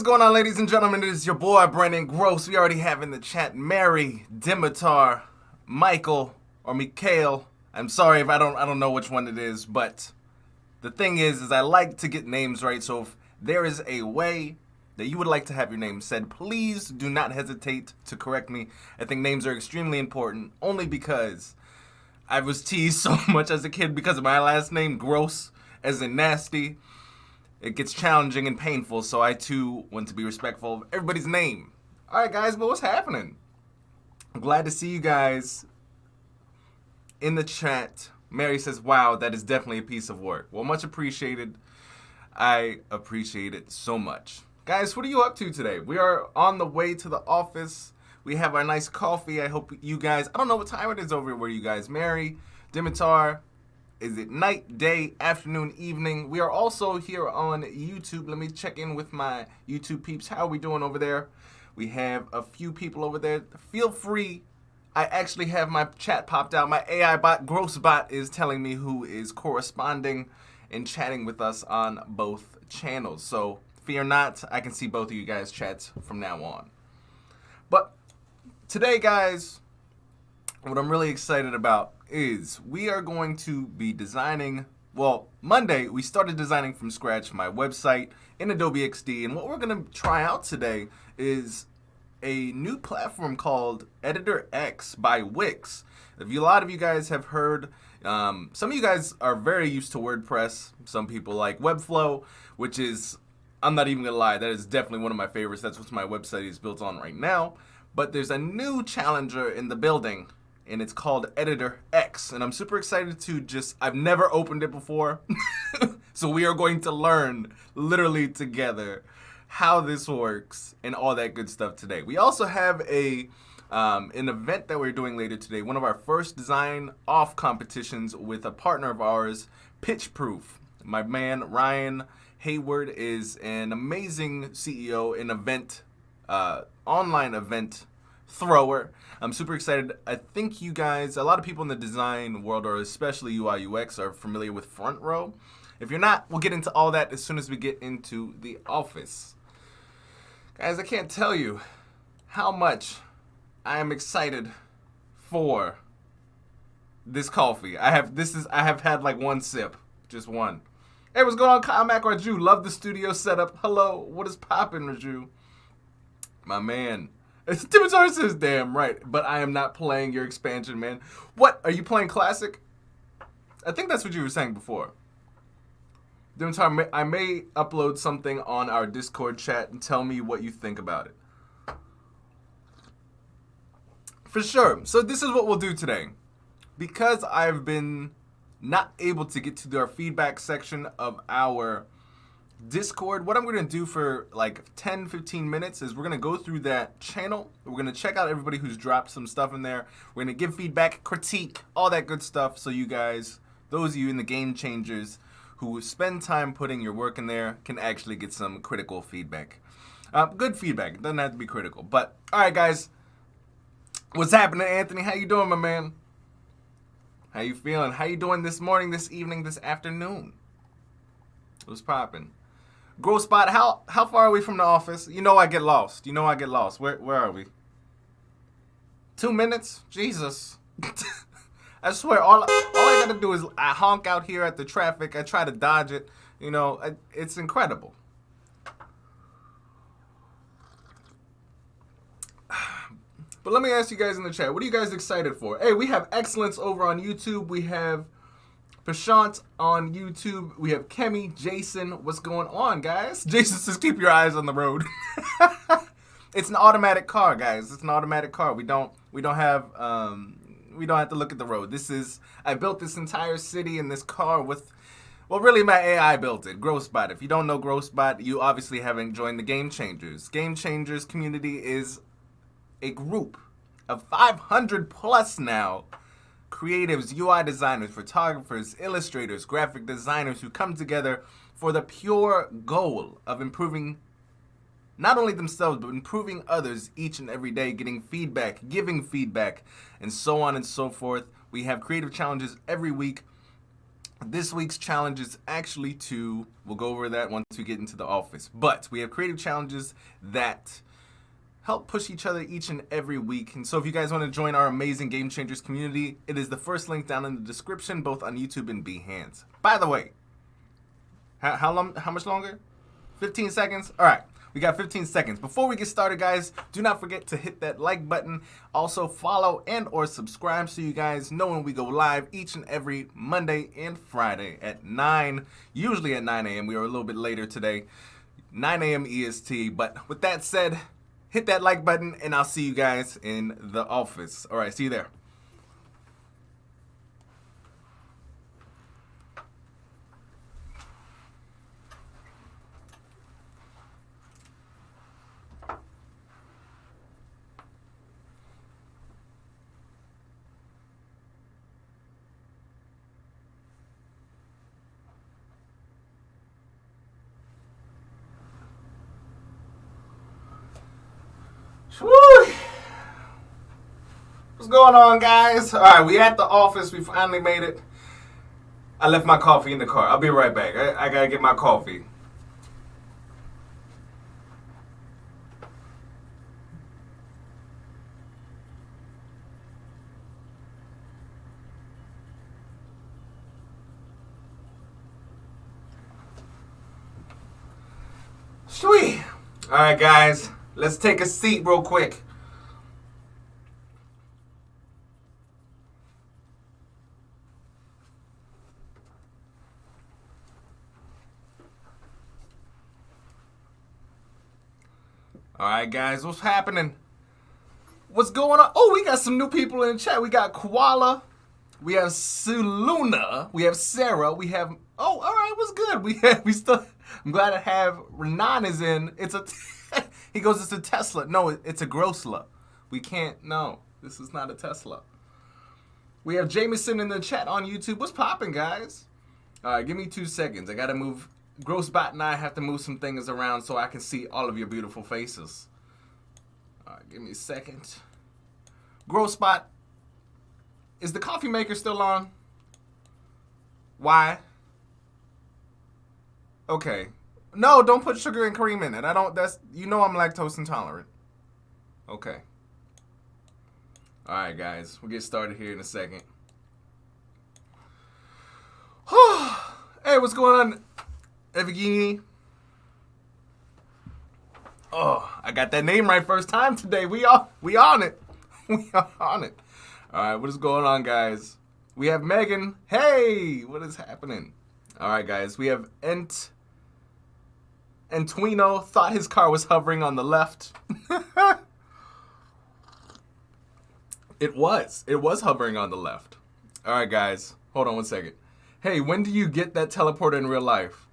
going on, ladies and gentlemen? It is your boy, Brandon Groce. We already have in the chat Mary, Dimitar, Michael, or Mikhail. I'm sorry if I don't know which one it is, but the thing is I like to get names right, so if there is a way that you would like to have your name said, please do not hesitate to correct me. I think names are extremely important, only because I was teased so much as a kid because of my last name, Groce, as in nasty. It gets challenging and painful, so I too want to be respectful of everybody's name. Alright guys, but what's happening? I'm glad to see you guys in the chat. Mary says, wow, that is definitely a piece of work. Well, much appreciated. I appreciate it so much. Guys, what are you up to today? We are on the way to the office. We have our nice coffee. I hope you guys, I don't know what time it is over where you guys. Mary, Dimitar, is it night, day, afternoon, evening? We are also here on YouTube. Let me check in with my YouTube peeps. How are we doing over there? We have a few people over there. Feel free. I actually have my chat popped out. My AI bot, Groce bot, is telling me who is corresponding and chatting with us on both channels. So fear not, I can see both of you guys' chats from now on. But today, guys, what I'm really excited about is we are going to be designing, well, Monday we started designing from scratch my website in Adobe XD, and what we're going to try out today is a new platform called Editor X by Wix. A lot of you guys have heard, some of you guys are very used to WordPress. Some people like Webflow, which is, I'm not even gonna lie, that is definitely one of my favorites. That's what my website is built on right now. But there's a new challenger in the building, and it's called Editor X. And I'm super excited to I've never opened it before. So we are going to learn literally together how this works and all that good stuff today. We also have an event that we're doing later today. One of our first design off competitions with a partner of ours, Pitch Proof. My man, Ryan Hayward, is an amazing CEO and online event thrower. I'm super excited. I think you guys, a lot of people in the design world, or especially UI UX, are familiar with Front Row. If you're not, we'll get into all that as soon as we get into the office. Guys, I can't tell you how much I am excited for this coffee. I have had like one sip, just one. Hey, what's going on, Kyle Mac Raju? Love the studio setup. Hello, what is poppin', Raju? My man. Dimitar says, damn right, but I am not playing your expansion, man. What, are you playing Classic? I think that's what you were saying before. Dimitar, I may upload something on our Discord chat and tell me what you think about it. For sure. So this is what we'll do today. Because I've been not able to get to our feedback section of our Discord, what I'm going to do for like 10-15 minutes is we're going to go through that channel. We're going to check out everybody who's dropped some stuff in there. We're going to give feedback, critique, all that good stuff, so you guys, those of you in the game changers who spend time putting your work in there, can actually get some critical feedback. Good feedback. It doesn't have to be critical. But all right, guys, what's happening, Anthony? How you doing, my man? How you feeling? How you doing this morning, this evening, this afternoon? What's popping? Grow Spot, how far are we from the office? You know I get lost. Where are we? 2 minutes? Jesus. I swear, all I gotta do is I honk out here at the traffic. I try to dodge it. You know, it's incredible. But let me ask you guys in the chat, what are you guys excited for? Hey, we have Excellence over on YouTube. We have Prashant on YouTube. We have Kemi, Jason. What's going on, guys? Jason says, keep your eyes on the road. It's an automatic car, guys. It's an automatic car. We don't have to look at the road. I built this entire city in this car with, well, really my AI built it, GroceBot. If you don't know GroceBot, you obviously haven't joined the Game Changers. Game Changers community is a group of 500 plus now creatives, UI designers, photographers, illustrators, graphic designers who come together for the pure goal of improving not only themselves, but improving others each and every day, getting feedback, giving feedback, and so on and so forth. We have creative challenges every week. This week's challenge is actually we'll go over that once we get into the office. But we have creative challenges that help push each other each and every week. And so if you guys want to join our amazing Game Changers community, it is the first link down in the description, both on YouTube and Behance. By the way, how much longer? 15 seconds? All right. We got 15 seconds. Before we get started, guys, do not forget to hit that like button. Also, follow and or subscribe so you guys know when we go live each and every Monday and Friday at 9, usually at 9 a.m. We are a little bit later today, 9 a.m. EST. But with that said, hit that like button, and I'll see you guys in the office. All right, see you there. Woo! What's going on, guys? All right, we at the office. We finally made it. I left my coffee in the car. I'll be right back. I gotta get my coffee. Sweet. All right, guys. Let's take a seat real quick. All right, guys, what's happening? What's going on? Oh, we got some new people in the chat. We got Koala. We have Suluna. We have Sarah. We have... Oh, all right, what's good? We still... I'm glad to have Renan is in. It's a... He goes, it's a Tesla. No, it's a Groce. We can't... No, this is not a Tesla. We have Jameson in the chat on YouTube. What's popping, guys? All right, give me 2 seconds. I got to move... Grossbot and I have to move some things around so I can see all of your beautiful faces. All right, give me a second. Grossbot, is the coffee maker still on? Why? Okay. No, don't put sugar and cream in it. I'm lactose intolerant. Okay. All right, guys, we'll get started here in a second. Hey, what's going on? Evgeny. Oh, I got that name right first time today. We on it. We are on it. All right, what is going on, guys? We have Megan. Hey, what is happening? All right, guys, we have Antuino thought his car was hovering on the left. It was hovering on the left. All right, guys, hold on one second. Hey, when do you get that teleporter in real life?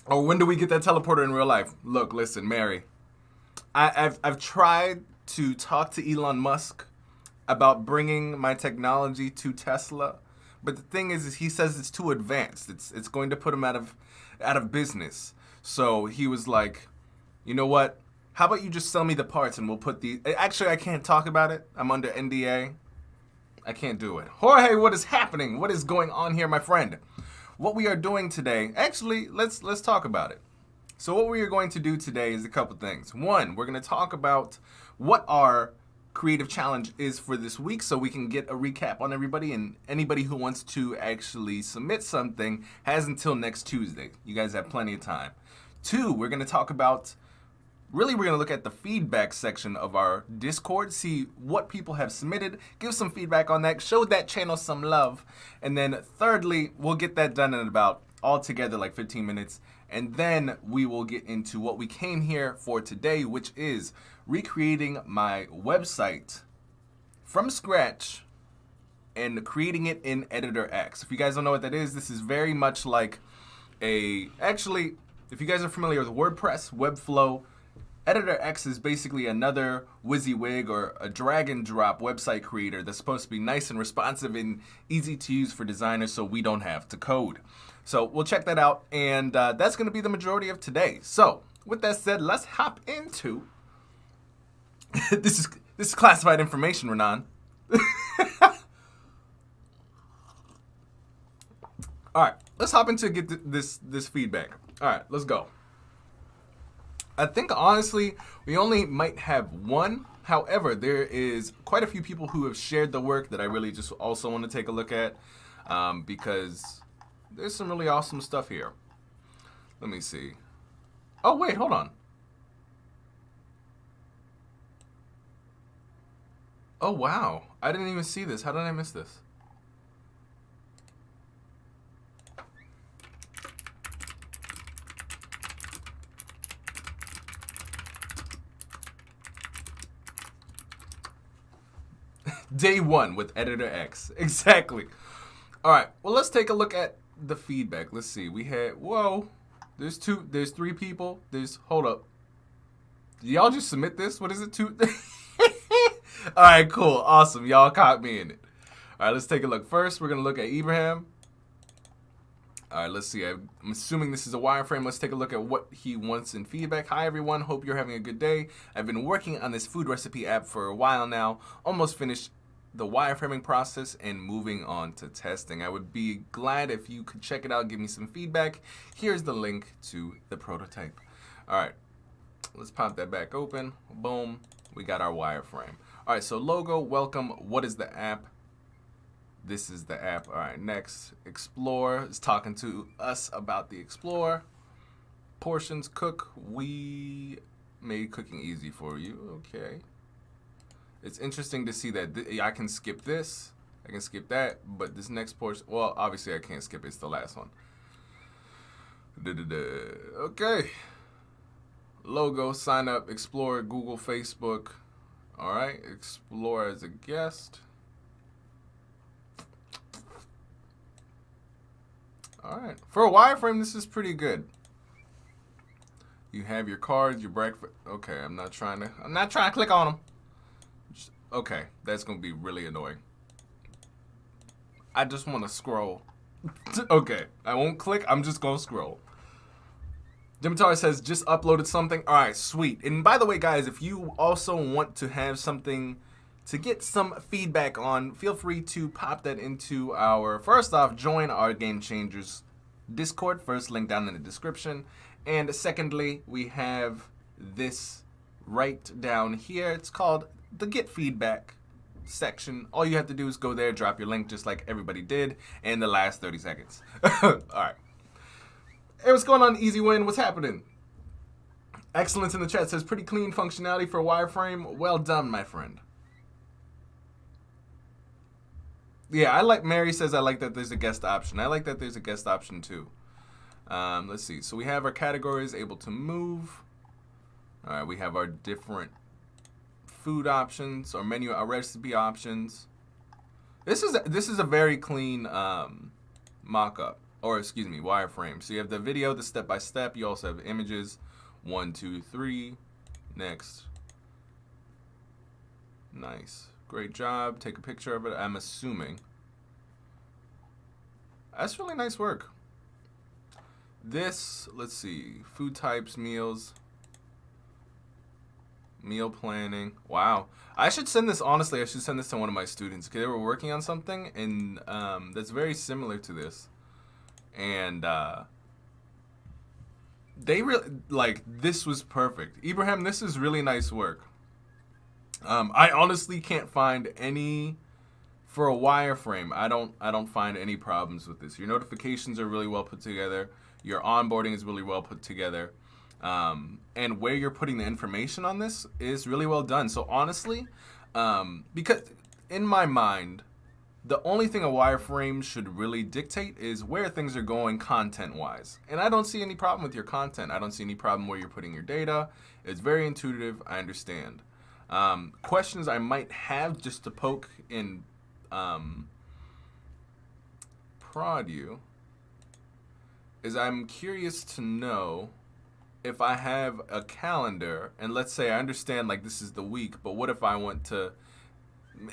Or when do we get that teleporter in real life? Look, listen, Mary. I've tried to talk to Elon Musk about bringing my technology to Tesla, but the thing is he says it's too advanced. It's going to put him out of business. So he was like, you know what? How about you just sell me the parts and we'll put the... Actually, I can't talk about it. I'm under NDA. I can't do it. Jorge, what is happening? What is going on here, my friend? What we are doing today, actually, let's talk about it. So what we are going to do today is a couple things. One, we're going to talk about what our creative challenge is for this week so we can get a recap on everybody, and anybody who wants to actually submit something has until next Tuesday. You guys have plenty of time. Two, we're going to talk about... Really, we're going to look at the feedback section of our Discord, see what people have submitted, give some feedback on that, show that channel some love. And then thirdly, we'll get that done in about altogether like 15 minutes. And then we will get into what we came here for today, which is recreating my website from scratch and creating it in Editor X. If you guys don't know what that is, this is very much like actually, if you guys are familiar with WordPress, Webflow, Editor X is basically another WYSIWYG or a drag and drop website creator that's supposed to be nice and responsive and easy to use for designers so we don't have to code. So we'll check that out, and that's going to be the majority of today. So with that said, let's hop into... This is classified information, Renan. All right, let's hop into this feedback. All right, let's go. I think honestly, we only might have one. However, there is quite a few people who have shared the work that I really just also want to take a look at, because there's some really awesome stuff here. Let me see. Oh, wait, hold on. Oh, wow. I didn't even see this. How did I miss this? Day one with Editor X. Exactly. All right. Well, let's take a look at the feedback. Let's see. We had, whoa. There's three people. Hold up. Did y'all just submit this? What is it? Two? All right, cool. Awesome. Y'all caught me in it. All right, let's take a look. First, we're going to look at Abraham. All right, let's see. I'm assuming this is a wireframe. Let's take a look at what he wants in feedback. Hi, everyone. Hope you're having a good day. I've been working on this food recipe app for a while now. Almost finished the wireframing process and moving on to testing. I would be glad if you could check it out, give me some feedback. Here's the link to the prototype. All right, let's pop that back open. Boom, we got our wireframe. All right, so logo, welcome. What is the app? This is the app. All right, next, explore is talking to us about the explore. Portions, cook. We made cooking easy for you. Okay. It's interesting to see that I can skip this, I can skip that, but this next portion, well, obviously I can't skip it. It's the last one. Okay. Logo, sign up, explore, Google, Facebook. All right, explore as a guest. All right, for a wireframe, this is pretty good. You have your cards, your breakfast. Okay, I'm not trying to click on them. Okay, that's gonna be really annoying. I just want to scroll. Okay, I won't click. I'm just gonna scroll. Dimitar says just uploaded something. All right, sweet. And by the way, guys, if you also want to have something to get some feedback on, feel free to pop that into our, first off, join our Game Changers Discord. First link down in the description. And secondly, we have this right down here. It's called the Get Feedback section. All you have to do is go there, drop your link just like everybody did in the last 30 seconds. All right. Hey, what's going on, Easy Win? What's happening? Excellence in the chat says pretty clean functionality for wireframe. Well done, my friend. Yeah, Mary says I like that there's a guest option. I like that there's a guest option too. Let's see. So we have our categories able to move. All right, we have our different food options, or menu, our recipe options. This is a very clean mock-up, or excuse me, wireframe. So you have the video, the step-by-step. You also have images, 1, 2, 3. Next. Nice, great job. Take a picture of it. I'm assuming. That's really nice work. This, let's see, food types, meals. Meal planning. Wow. I should send this, honestly, I should send this to one of my students because they were working on something and that's very similar to this. And they really, like, this was perfect. Ibrahim, this is really nice work. I honestly can't find any, for a wireframe, I don't find any problems with this. Your notifications are really well put together. Your onboarding is really well put together. And where you're putting the information on this is really well done. So honestly, because in my mind, the only thing a wireframe should really dictate is where things are going content-wise. And I don't see any problem with your content. I don't see any problem where you're putting your data. It's very intuitive. I understand. Questions I might have just to poke and prod you is I'm curious to know if I have a calendar, and let's say I understand like this is the week, but what if I want to,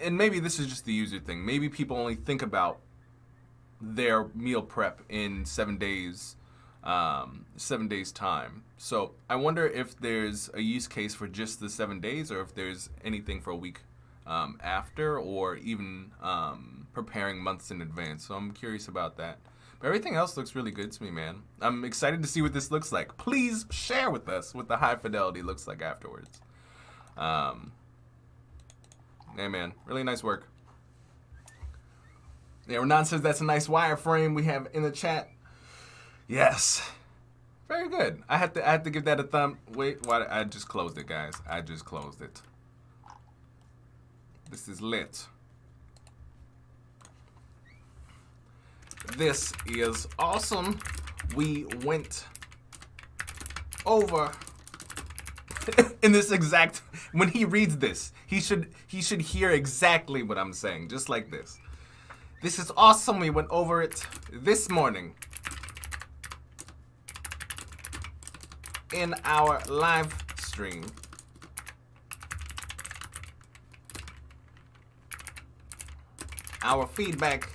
and maybe this is just the user thing, maybe people only think about their meal prep in 7 days, 7 days time. So I wonder if there's a use case for just the 7 days, or if there's anything for a week after, or even preparing months in advance. So I'm curious about that. But everything else looks really good to me, man. I'm excited to see what this looks like. Please share with us what the high fidelity looks like afterwards. Hey, man, really nice work. Yeah, Renan says that's a nice wireframe we have in the chat. Yes. Very good. I had to give that a thumb. Wait, why? I just closed it, guys. I just closed it. This is lit. This is awesome. We went over in this exact, when he reads this, he should hear exactly what I'm saying, just like this. This is awesome. We went over it this morning in our live stream. Our feedback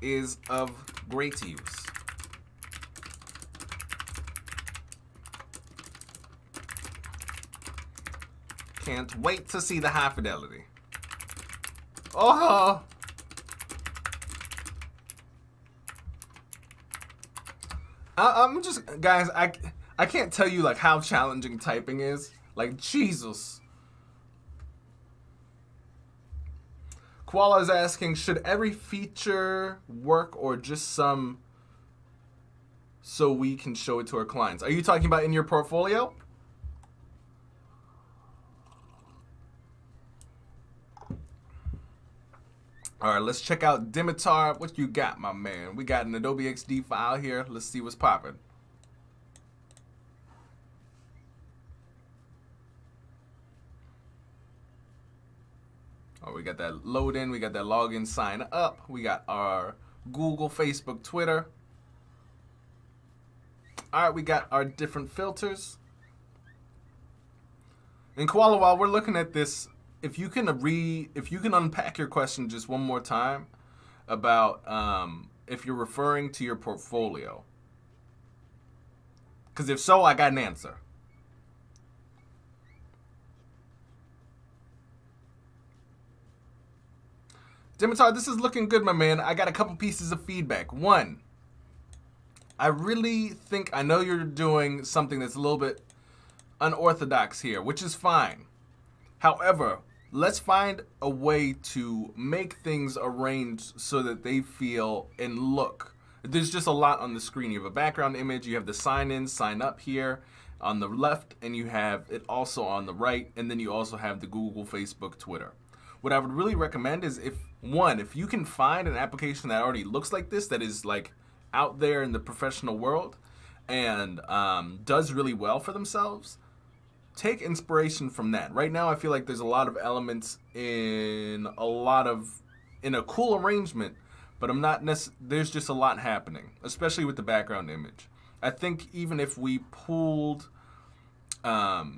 is of great use. Can't wait to see the high fidelity. Oh! I'm just, guys, I can't tell you like how challenging typing is. Like, Jesus. Koala is asking, should every feature work or just some so we can show it to our clients? Are you talking about in your portfolio? All right, let's check out Dimitar. What you got, my man? We got an Adobe XD file here. Let's see what's popping. Oh, we got that load in. We got that login sign up. We got our Google, Facebook, Twitter. All right, we got our different filters. And Koala, while we're looking at this, if you can unpack your question just one more time about if you're referring to your portfolio. Because if so, I got an answer. Dimitar, this is looking good, my man. I got a couple pieces of feedback. One, I really think I know you're doing something that's a little bit unorthodox here, which is fine. However, let's find a way to make things arranged so that they feel and look. There's just a lot on the screen. You have a background image, you have the sign in, sign up here on the left, and you have it also on the right, and then you also have the Google, Facebook, Twitter. What I would really recommend is if you can find an application that already looks like this, that is like out there in the professional world and does really well for themselves, take inspiration from that. Right now, I feel like there's a lot of elements in a cool arrangement, but there's just a lot happening, especially with the background image. I think even if we pulled, there's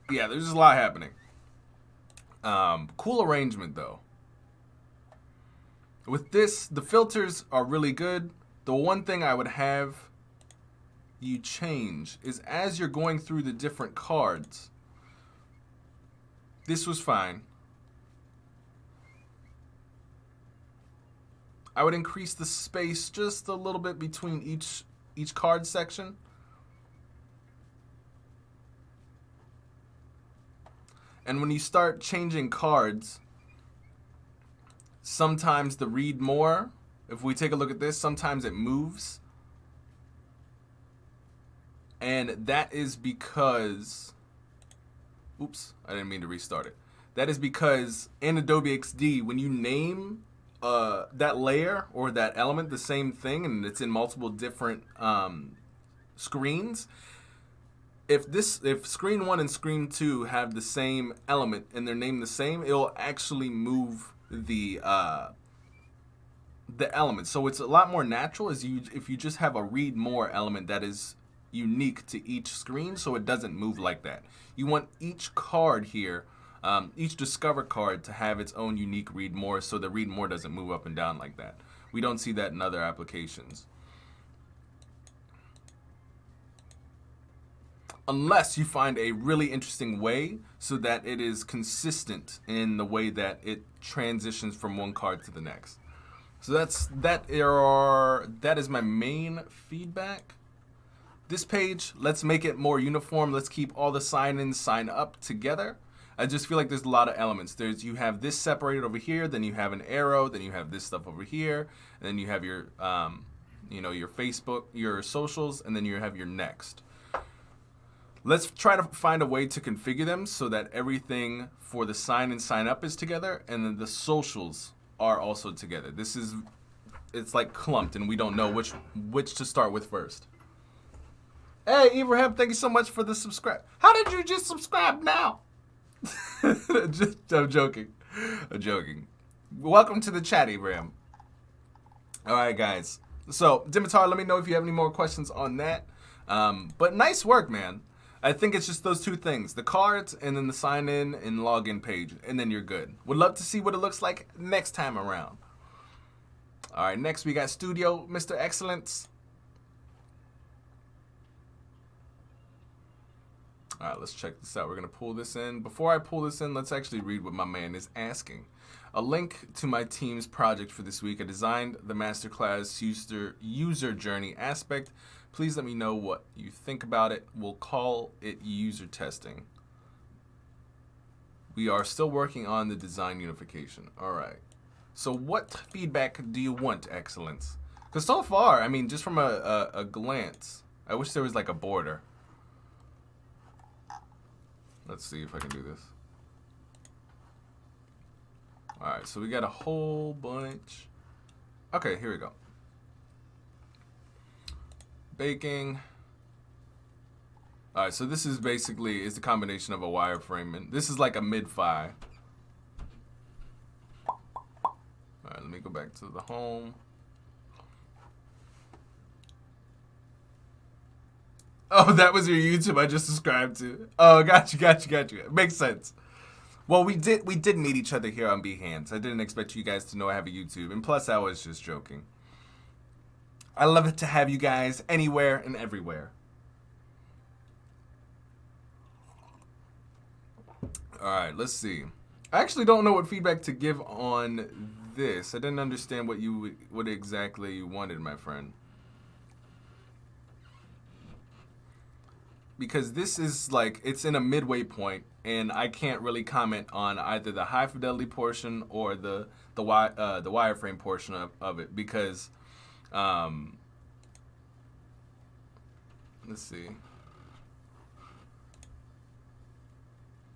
just a lot happening. Cool arrangement though. With this, the filters are really good. The one thing I would have you change is as you're going through the different cards. This was fine. I would increase the space just a little bit between each card section. And when you start changing cards, sometimes the read more, if we take a look at this, sometimes it moves. And that is because, oops, I didn't mean to restart it. That is because in Adobe XD, when you name that layer or that element the same thing, and it's in multiple different screens, if screen 1 and screen 2 have the same element and they're named the same, it'll actually move the element. So it's a lot more natural if you just have a read more element that is unique to each screen, so it doesn't move like that. You want each card here, each Discover card, to have its own unique read more, so the read more doesn't move up and down like that. We don't see that in other applications. Unless you find a really interesting way so that it is consistent in the way that it transitions from one card to the next. So that is my main feedback. This page, let's make it more uniform. Let's keep all the sign-ins, sign-up together. I just feel like there's a lot of elements. You have this separated over here, then you have an arrow, then you have this stuff over here, and then you have your your Facebook, your socials, and then you have your next. Let's try to find a way to configure them so that everything for the sign and sign up is together, and then the socials are also together. It's like clumped, and we don't know which to start with first. Hey, Ibrahim, thank you so much for the subscribe. How did you just subscribe now? I'm joking. Welcome to the chat, Ibrahim. All right, guys. So, Dimitar, let me know if you have any more questions on that. But nice work, man. I think it's just those two things, the cards and then the sign in and login page, and then you're good. Would love to see what it looks like next time around. All right, next we got Studio, Mr. Excellence. All right, let's check this out. We're going to pull this in. Before I pull this in, let's actually read what my man is asking. A link to my team's project for this week. I designed the masterclass user journey aspect. Please let me know what you think about it. We'll call it user testing. We are still working on the design unification. All right. So what feedback do you want, Excellence? Because so far, I mean, just from a glance, I wish there was like a border. Let's see if I can do this. All right, so we got a whole bunch. Okay, here we go. Baking. All right, so this is basically the combination of a wireframe, and this is like a mid-fi. All right, let me go back to the home. Oh, that was your YouTube I just subscribed to. Oh, got you. Makes sense. Well, we did meet each other here on Behance. I didn't expect you guys to know I have a YouTube, and plus I was just joking. I love it to have you guys anywhere and everywhere. All right, let's see. I actually don't know what feedback to give on this. I didn't understand what exactly you wanted, my friend. Because this is like, it's in a midway point, and I can't really comment on either the high fidelity portion or the wireframe portion of it, because let's see.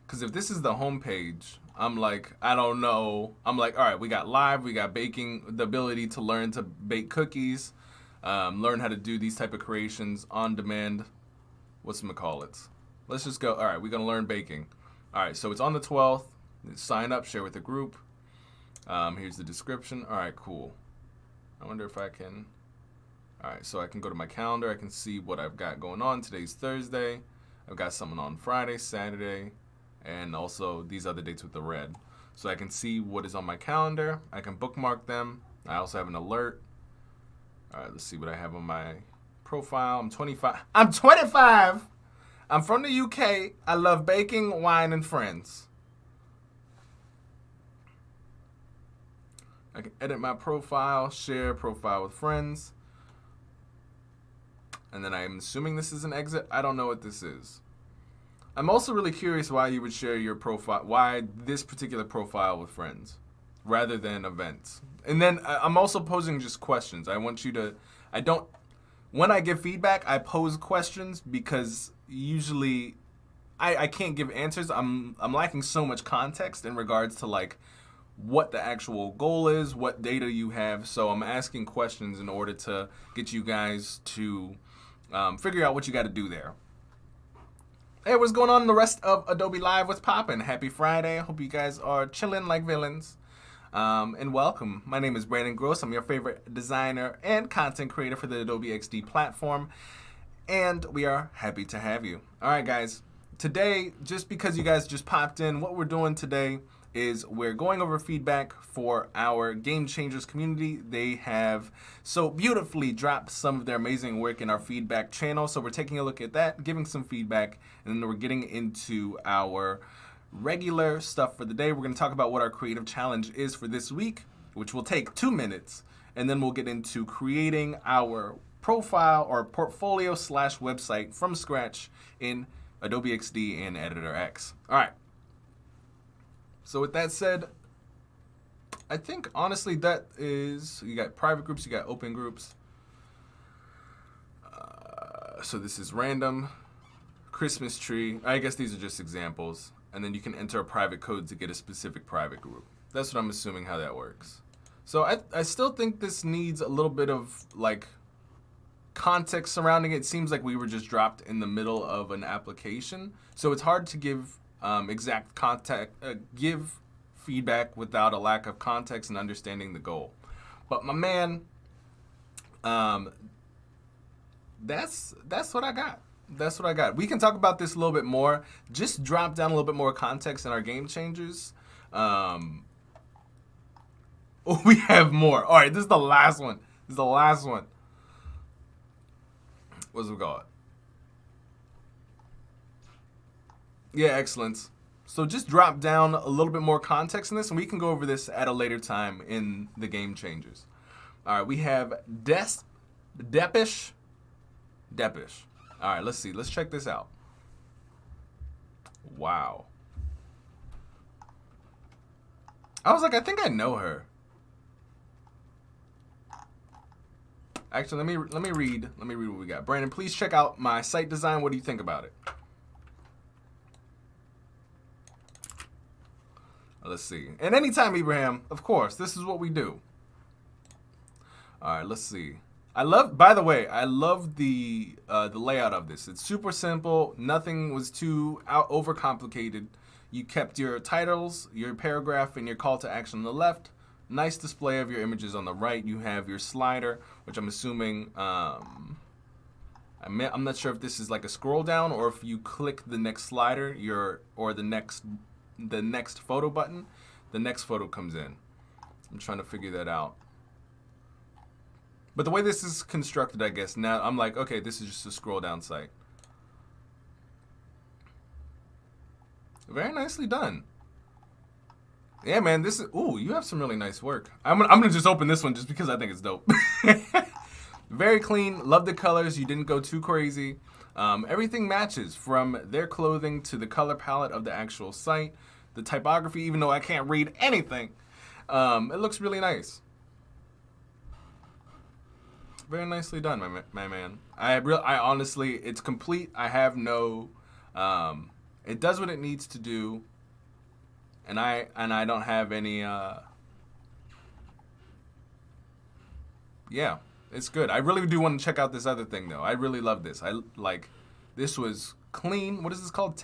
Because if this is the home page, I'm like, I don't know. I'm like, all right, we got live, we got baking, the ability to learn to bake cookies, learn how to do these type of creations on demand. Whatchamacallits. Let's just go. All right, we're going to learn baking. All right, so it's on the 12th. Sign up, share with the group. Here's the description. All right, cool. I wonder if I can. All right, so I can go to my calendar. I can see what I've got going on. Today's Thursday. I've got something on Friday, Saturday, and also these other dates with the red. So I can see what is on my calendar. I can bookmark them. I also have an alert. All right, let's see what I have on my profile. I'm 25. I'm 25. I'm from the UK. I love baking, wine, and friends. I can edit my profile, share profile with friends. And then I'm assuming this is an exit. I don't know what this is. I'm also really curious why you would share your profile, why this particular profile with friends rather than events. And then I'm also posing just questions. I want you to, when I give feedback, I pose questions because usually I can't give answers. I'm lacking so much context in regards to like what the actual goal is, what data you have. So I'm asking questions in order to get you guys to figure out what you got to do there. Hey, what's going on in the rest of Adobe Live? What's poppin'? Happy Friday. I hope you guys are chilling like villains. And welcome. My name is Brandon Groce. I'm your favorite designer and content creator for the Adobe XD platform. And we are happy to have you. All right, guys. Today, just because you guys just popped in, what we're doing today is we're going over feedback for our Game Changers community. They have so beautifully dropped some of their amazing work in our feedback channel. So we're taking a look at that, giving some feedback, and then we're getting into our regular stuff for the day. We're going to talk about what our creative challenge is for this week, which will take 2 minutes. and then we'll get into creating our profile or portfolio / website from scratch in Adobe XD and Editor X. All right. So with that said, I think honestly that is, you got private groups, you got open groups. So this is random, Christmas tree. I guess these are just examples. And then you can enter a private code to get a specific private group. That's what I'm assuming how that works. So I still think this needs a little bit of like context surrounding it. It seems like we were just dropped in the middle of an application. So it's hard to give exact give feedback without a lack of context and understanding the goal. But my man, that's what I got. That's what I got. We can talk about this a little bit more. Just drop down a little bit more context in our game changers. We have more. All right, this is the last one. This is the last one. What's it called? Yeah, excellence. So just drop down a little bit more context in this, and we can go over this at a later time in the game changers. All right, we have Depish. All right, let's see. Let's check this out. Wow. I was like, I think I know her. Actually, let me read what we got. Brandon, please check out my site design. What do you think about it? Let's see. And anytime, Ibrahim, of course, this is what we do. All right, let's see. By the way, I love the layout of this. It's super simple. Nothing was too overcomplicated. You kept your titles, your paragraph, and your call to action on the left. Nice display of your images on the right. You have your slider, which I'm assuming, I'm not sure if this is like a scroll down or if you click the next slider, or the next photo button, the next photo comes in. I'm trying to figure that out. But the way this is constructed, I guess, now I'm like, okay, this is just a scroll down site. Very nicely done. Yeah, man, this is, ooh, you have some really nice work. I'm gonna just open this one just because I think it's dope. Very clean, love the colors, you didn't go too crazy. Everything matches from their clothing to the color palette of the actual site. The typography, even though I can't read anything, it looks really nice. Very nicely done, my man. I honestly, it's complete. I have no, it does what it needs to do. And I don't have any, yeah, it's good. I really do want to check out this other thing though. I really love this. This was clean. What is this called?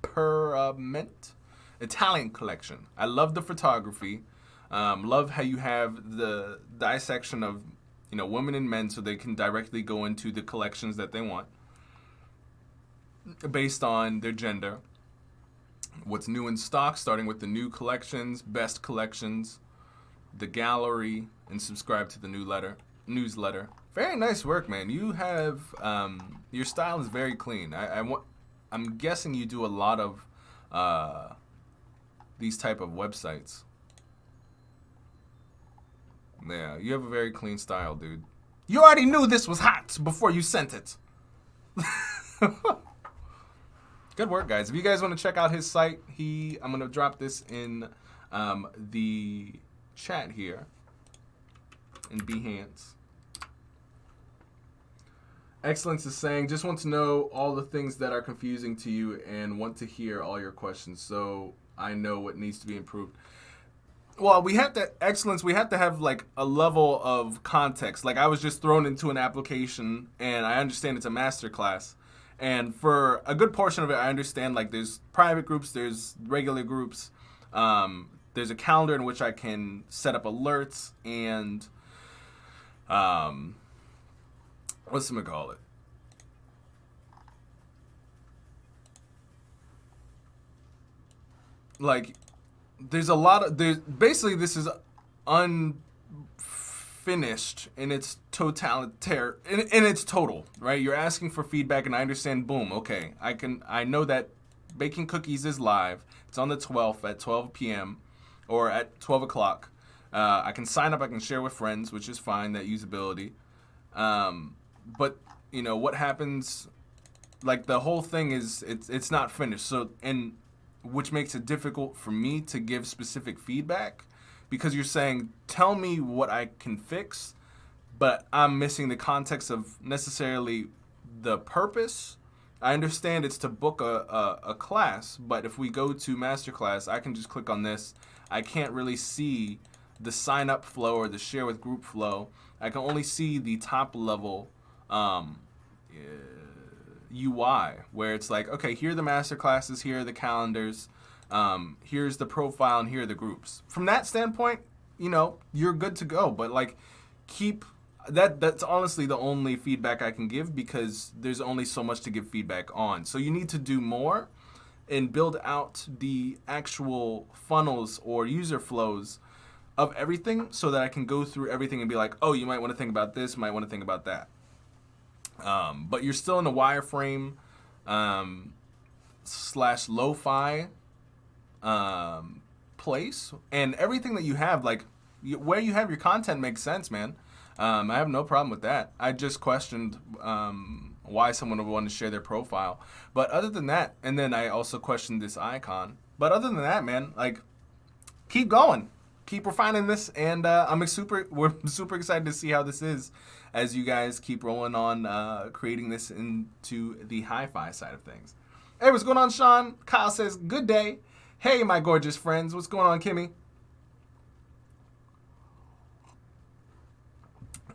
Temperament? Italian collection. I love the photography. Love how you have the dissection of, women and men so they can directly go into the collections that they want based on their gender. What's new in stock, starting with the new collections, best collections, the gallery, and subscribe to the newsletter. Very nice work, man. You have, your style is very clean. I'm guessing you do a lot of these type of websites. Yeah, you have a very clean style, dude. You already knew this was hot before you sent it. Good work, guys. If you guys want to check out his site, I'm going to drop this in the chat here in Behance. Excellence is saying, just want to know all the things that are confusing to you and want to hear all your questions so I know what needs to be improved. Well, we have to have like a level of context. Like I was just thrown into an application and I understand it's a masterclass. And for a good portion of it, I understand like there's private groups, there's regular groups, there's a calendar in which I can set up alerts and whatchamacallit? Like there's a lot of basically this is unfinished in its in its total, right? You're asking for feedback and I understand, boom, okay. I know that baking cookies is live. It's on the 12th at 12 p.m. or at 12 o'clock. I can sign up, I can share with friends, which is fine, that usability. But you know what happens, like the whole thing is it's not finished. So, and which makes it difficult for me to give specific feedback, because you're saying tell me what I can fix, but I'm missing the context of necessarily the purpose. I understand it's to book a class, but if we go to masterclass, I can just click on this. I can't really see the sign up flow or the share with group flow. I can only see the top level UI, where it's like, okay, here are the master classes, here are the calendars, here's the profile, and here are the groups. From that standpoint, you know, you're good to go. But like, keep that's honestly the only feedback I can give, because there's only so much to give feedback on. So you need to do more and build out the actual funnels or user flows of everything, so that I can go through everything and be like, oh, you might want to think about this, might want to think about that. But you're still in a wireframe / lo-fi place, and everything that you have, like where you have your content, makes sense, man. I have no problem with that. I just questioned why someone would want to share their profile. But other than that, and then I also questioned this icon. But other than that, man, like, keep going. Keep refining this, and we're super excited to see how this is as you guys keep rolling on creating this into the hi-fi side of things. Hey, what's going on, Sean? Kyle says, good day. Hey, my gorgeous friends. What's going on, Kimmy?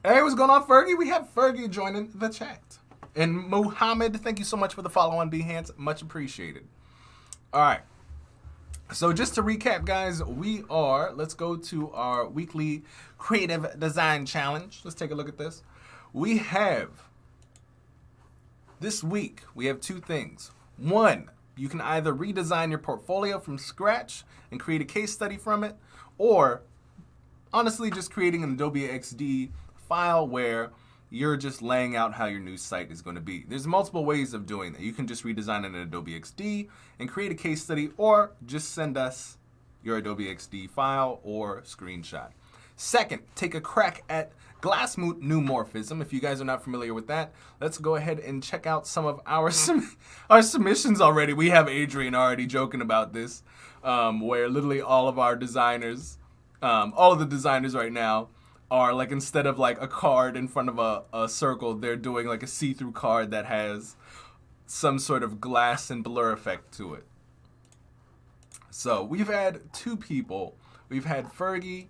Hey, what's going on, Fergie? We have Fergie joining the chat. And Muhammad, thank you so much for the follow on Behance. Much appreciated. All right. So just to recap, guys, let's go to our weekly creative design challenge. Let's take a look at this. This week, we have two things. One, you can either redesign your portfolio from scratch and create a case study from it, or honestly just creating an Adobe XD file where you're just laying out how your new site is going to be. There's multiple ways of doing that. You can just redesign it in Adobe XD and create a case study, or just send us your Adobe XD file or screenshot. Second, take a crack at glass pneumorphism. If you guys are not familiar with that, let's go ahead and check out some of our submissions already. We have Adrian already joking about this, where literally all of our designers, all of the designers right now, are like, instead of like a card in front of a circle, they're doing like a see-through card that has some sort of glass and blur effect to it. So we've had two people. We've had Fergie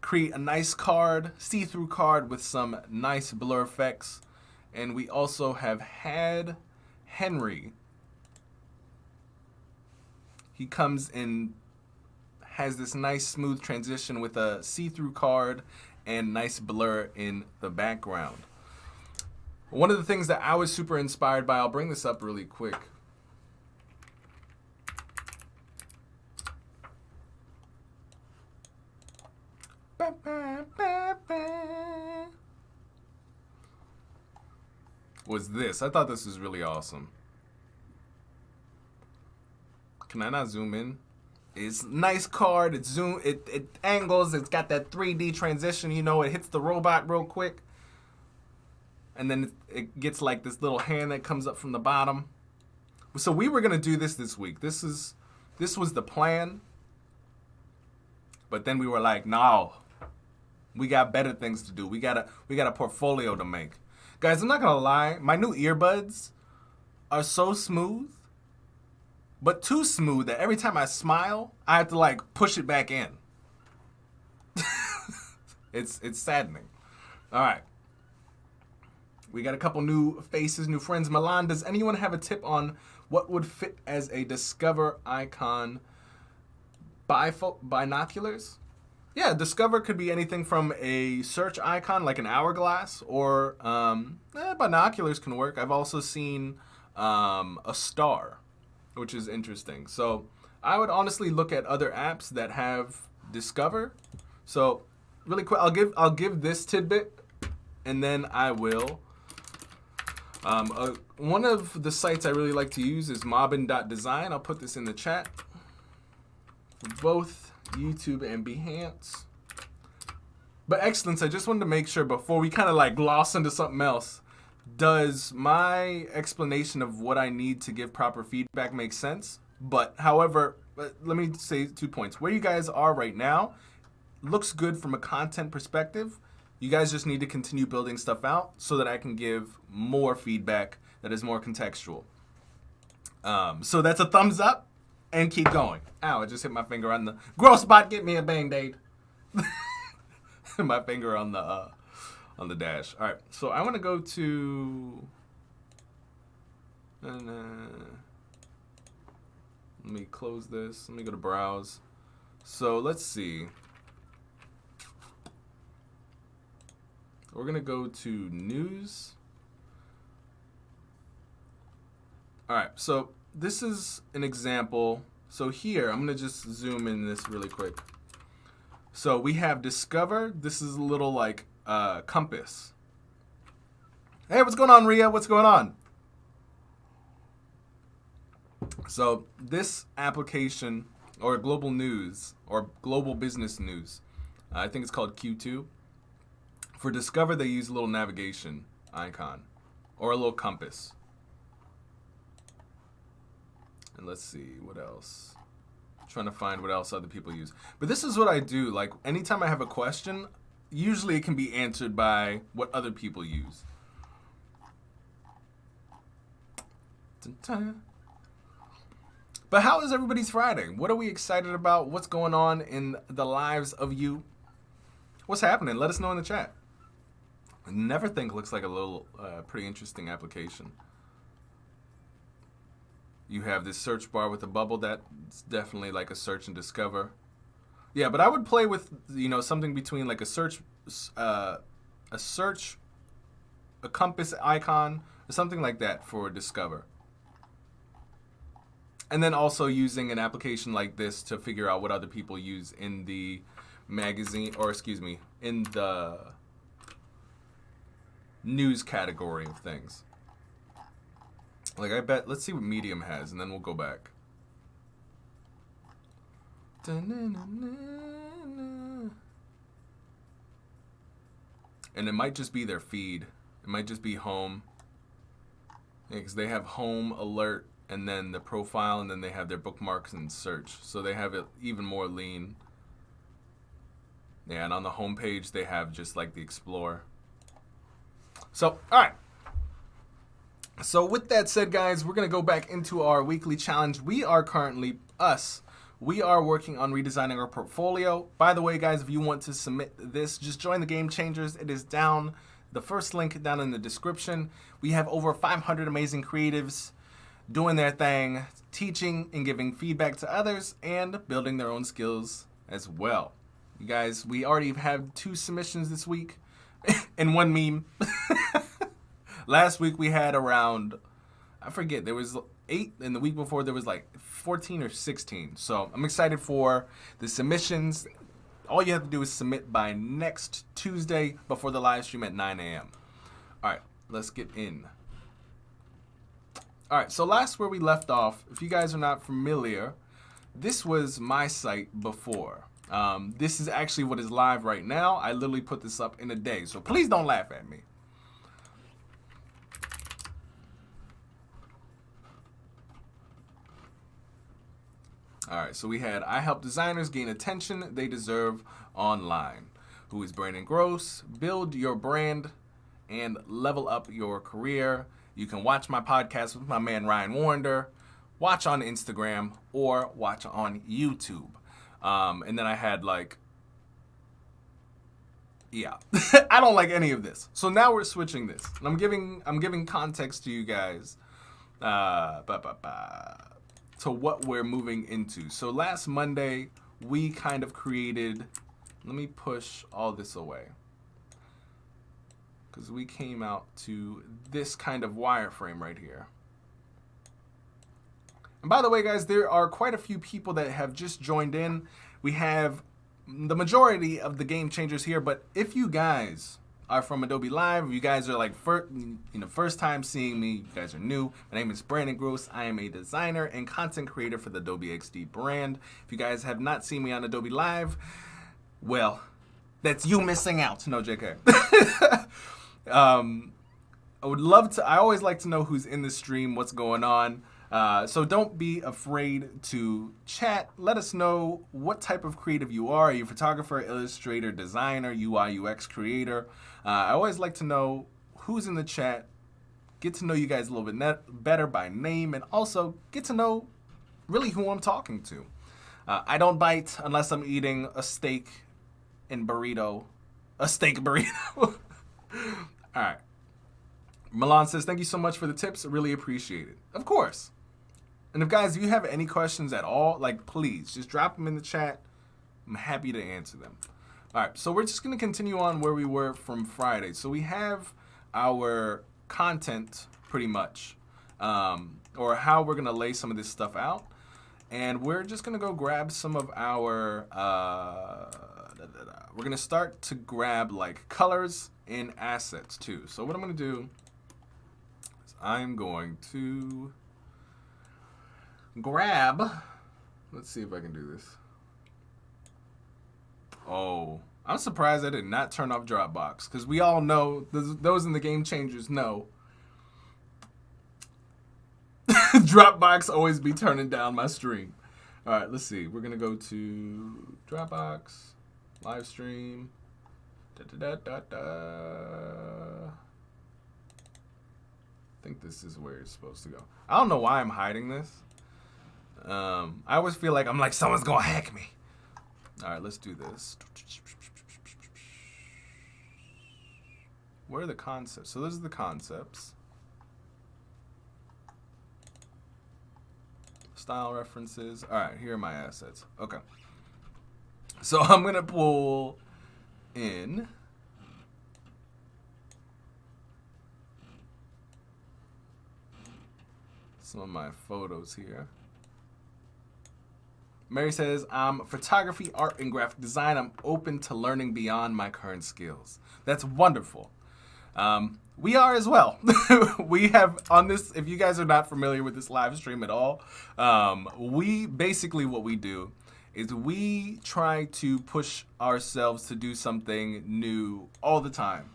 create a nice card, see-through card with some nice blur effects. And we also have had Henry. He comes in, has this nice smooth transition with a see-through card and nice blur in the background. One of the things that I was super inspired by, I'll bring this up really quick. Was this. I thought this was really awesome. Can I not zoom in? It's nice card. It angles. It's got that 3D transition. You know, it hits the robot real quick, and then it gets like this little hand that comes up from the bottom. So we were gonna do this week. This was the plan, but then we were like, no, we got better things to do. We got a portfolio to make. Guys, I'm not gonna lie. My new earbuds are so smooth, but too smooth that every time I smile, I have to like push it back in. It's saddening. All right. We got a couple new faces, new friends. Milan, does anyone have a tip on what would fit as a Discover icon? Binoculars? Yeah, Discover could be anything from a search icon like an hourglass, or binoculars can work. I've also seen a star, which is interesting. So I would honestly look at other apps that have Discover. So really quick, I'll give this tidbit, and then I will. One of the sites I really like to use is mobbin.design. I'll put this in the chat for both YouTube and Behance. But Excellence, I just wanted to make sure before we kind of like gloss into something else, does my explanation of what I need to give proper feedback make sense? But however, let me say 2 points. Where you guys are right now looks good from a content perspective. You guys just need to continue building stuff out so that I can give more feedback that is more contextual. So that's a thumbs up and keep going. Ow, I just hit my finger on the gross spot. Get me a Band-Aid. My finger on the dash. All right, so I want to go to. Let me close this. Let me go to browse. So let's see. We're gonna go to news. All right, so this is an example. So here, I'm gonna just zoom in this really quick. So we have Discover. This is a little like compass. Hey, what's going on, Ria? What's going on? So this application, or global news, or global business news, I think it's called Q2. For Discover, they use a little navigation icon, or a little compass. And let's see, what else? Trying to find what else other people use. But this is what I do. Like, anytime I have a question, usually it can be answered by what other people use. But how is everybody's Friday? What are we excited about? What's going on in the lives of you? What's happening? Let us know in the chat. Neverthink looks like a little pretty interesting application. You have this search bar with a bubble. That's definitely like a search and discover. Yeah, but I would play with, you know, something between like a compass icon, or something like that for discover. And then also using an application like this to figure out what other people use in the magazine, or excuse me, in the news category of things. Like, I bet, let's see what Medium has, and then we'll go back. And it might just be their feed. It might just be home. Because they have home, alert, and then the profile, and then they have their bookmarks and search. So they have it even more lean. Yeah, and on the home page, they have just like the Explore. So, all right. So with that said, guys, we're going to go back into our weekly challenge. We are currently, we are working on redesigning our portfolio. By the way, guys, if you want to submit this, just join the Game Changers. It is down, the first link down in the description. We have over 500 amazing creatives doing their thing, teaching and giving feedback to others, and building their own skills as well. You guys, we already have 2 submissions this week and 1 meme. Last week we had around, I forget, there was 8, and the week before there was like 14 or 16. So I'm excited for the submissions. All you have to do is submit by next Tuesday before the live stream at 9 a.m. All right, let's get in. All right, so last where we left off, if you guys are not familiar, this was my site before. This is actually what is live right now. I literally put this up in a day, so please don't laugh at me. All right, so we had I help designers gain attention they deserve online. Who is Brandon Groce? Build your brand and level up your career. You can watch my podcast with my man Ryan Warrender, watch on Instagram, or watch on YouTube. And then I had like, yeah, I don't like any of this. So now we're switching this, and I'm giving context to you guys. To what we're moving into. So last Monday, we kind of created, let me push all this away, because we came out to this kind of wireframe right here. And by the way, guys, there are quite a few people that have just joined in. We have the majority of the Game Changers here, but if you guys are from Adobe Live, you guys are like first time seeing me, you guys are new. My name is Brandon Groce. I am a designer and content creator for the Adobe XD brand. If you guys have not seen me on Adobe Live, well, That's you missing out. No, JK. I would love to. I always like to know who's in the stream, what's going on. So don't be afraid to chat. Let us know what type of creative you are. Are you a photographer, illustrator, designer, UI, UX creator? I always like to know who's in the chat. Get to know you guys a little bit better by name, and also get to know really who I'm talking to. I don't bite unless I'm eating a steak and burrito. A steak burrito. All right. Milan says, thank you so much for the tips. I really appreciate it. Of course. And if you have any questions at all, like, please just drop them in the chat. I'm happy to answer them. All right. So we're just going to continue on where we were from Friday. So we have our content pretty much, or how we're going to lay some of this stuff out. And we're just going to go grab some of our, we're going to start to grab like colors and assets too. So what I'm going to do is I'm going to grab, let's see if I can do this. Oh, I'm surprised I did not turn off Dropbox, because we all know, those in the Game Changers know, Dropbox always be turning down my stream. All right, let's see. We're going to go to Dropbox, Livestream. I think this is where it's supposed to go. I don't know why I'm hiding this. I always feel like someone's going to hack me. All right, let's do this. Where are the concepts? So those are the concepts. Style references. All right, here are my assets. Okay. So I'm going to pull in some of my photos here. Mary says, I'm photography, art, and graphic design. I'm open to learning beyond my current skills. That's wonderful. We are as well. We have on this, if you guys are not familiar with this live stream at all, we basically, what we do is we try to push ourselves to do something new all the time.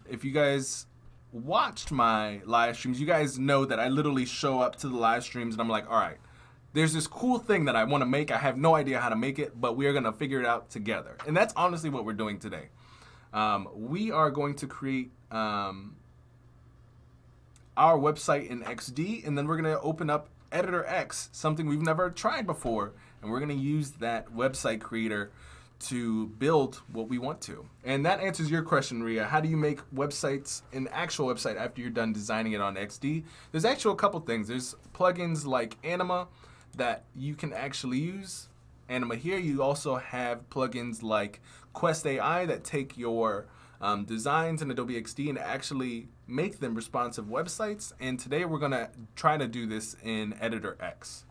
If you guys watched my live streams, you guys know that I literally show up to the live streams and I'm like, all right, there's this cool thing that I want to make. I have no idea how to make it, but we are going to figure it out together. And that's honestly what we're doing today. We are going to create our website in XD, and then we're going to open up Editor X, something we've never tried before, and we're going to use that website creator to build what we want to. And that answers your question, Ria. How do you make websites, an actual website, after you're done designing it on XD? There's actually a couple things. There's plugins like Anima that you can actually use. Anima here. You also have plugins like Quest AI that take your designs in Adobe XD and actually make them responsive websites. And today we're going to try to do this in Editor X.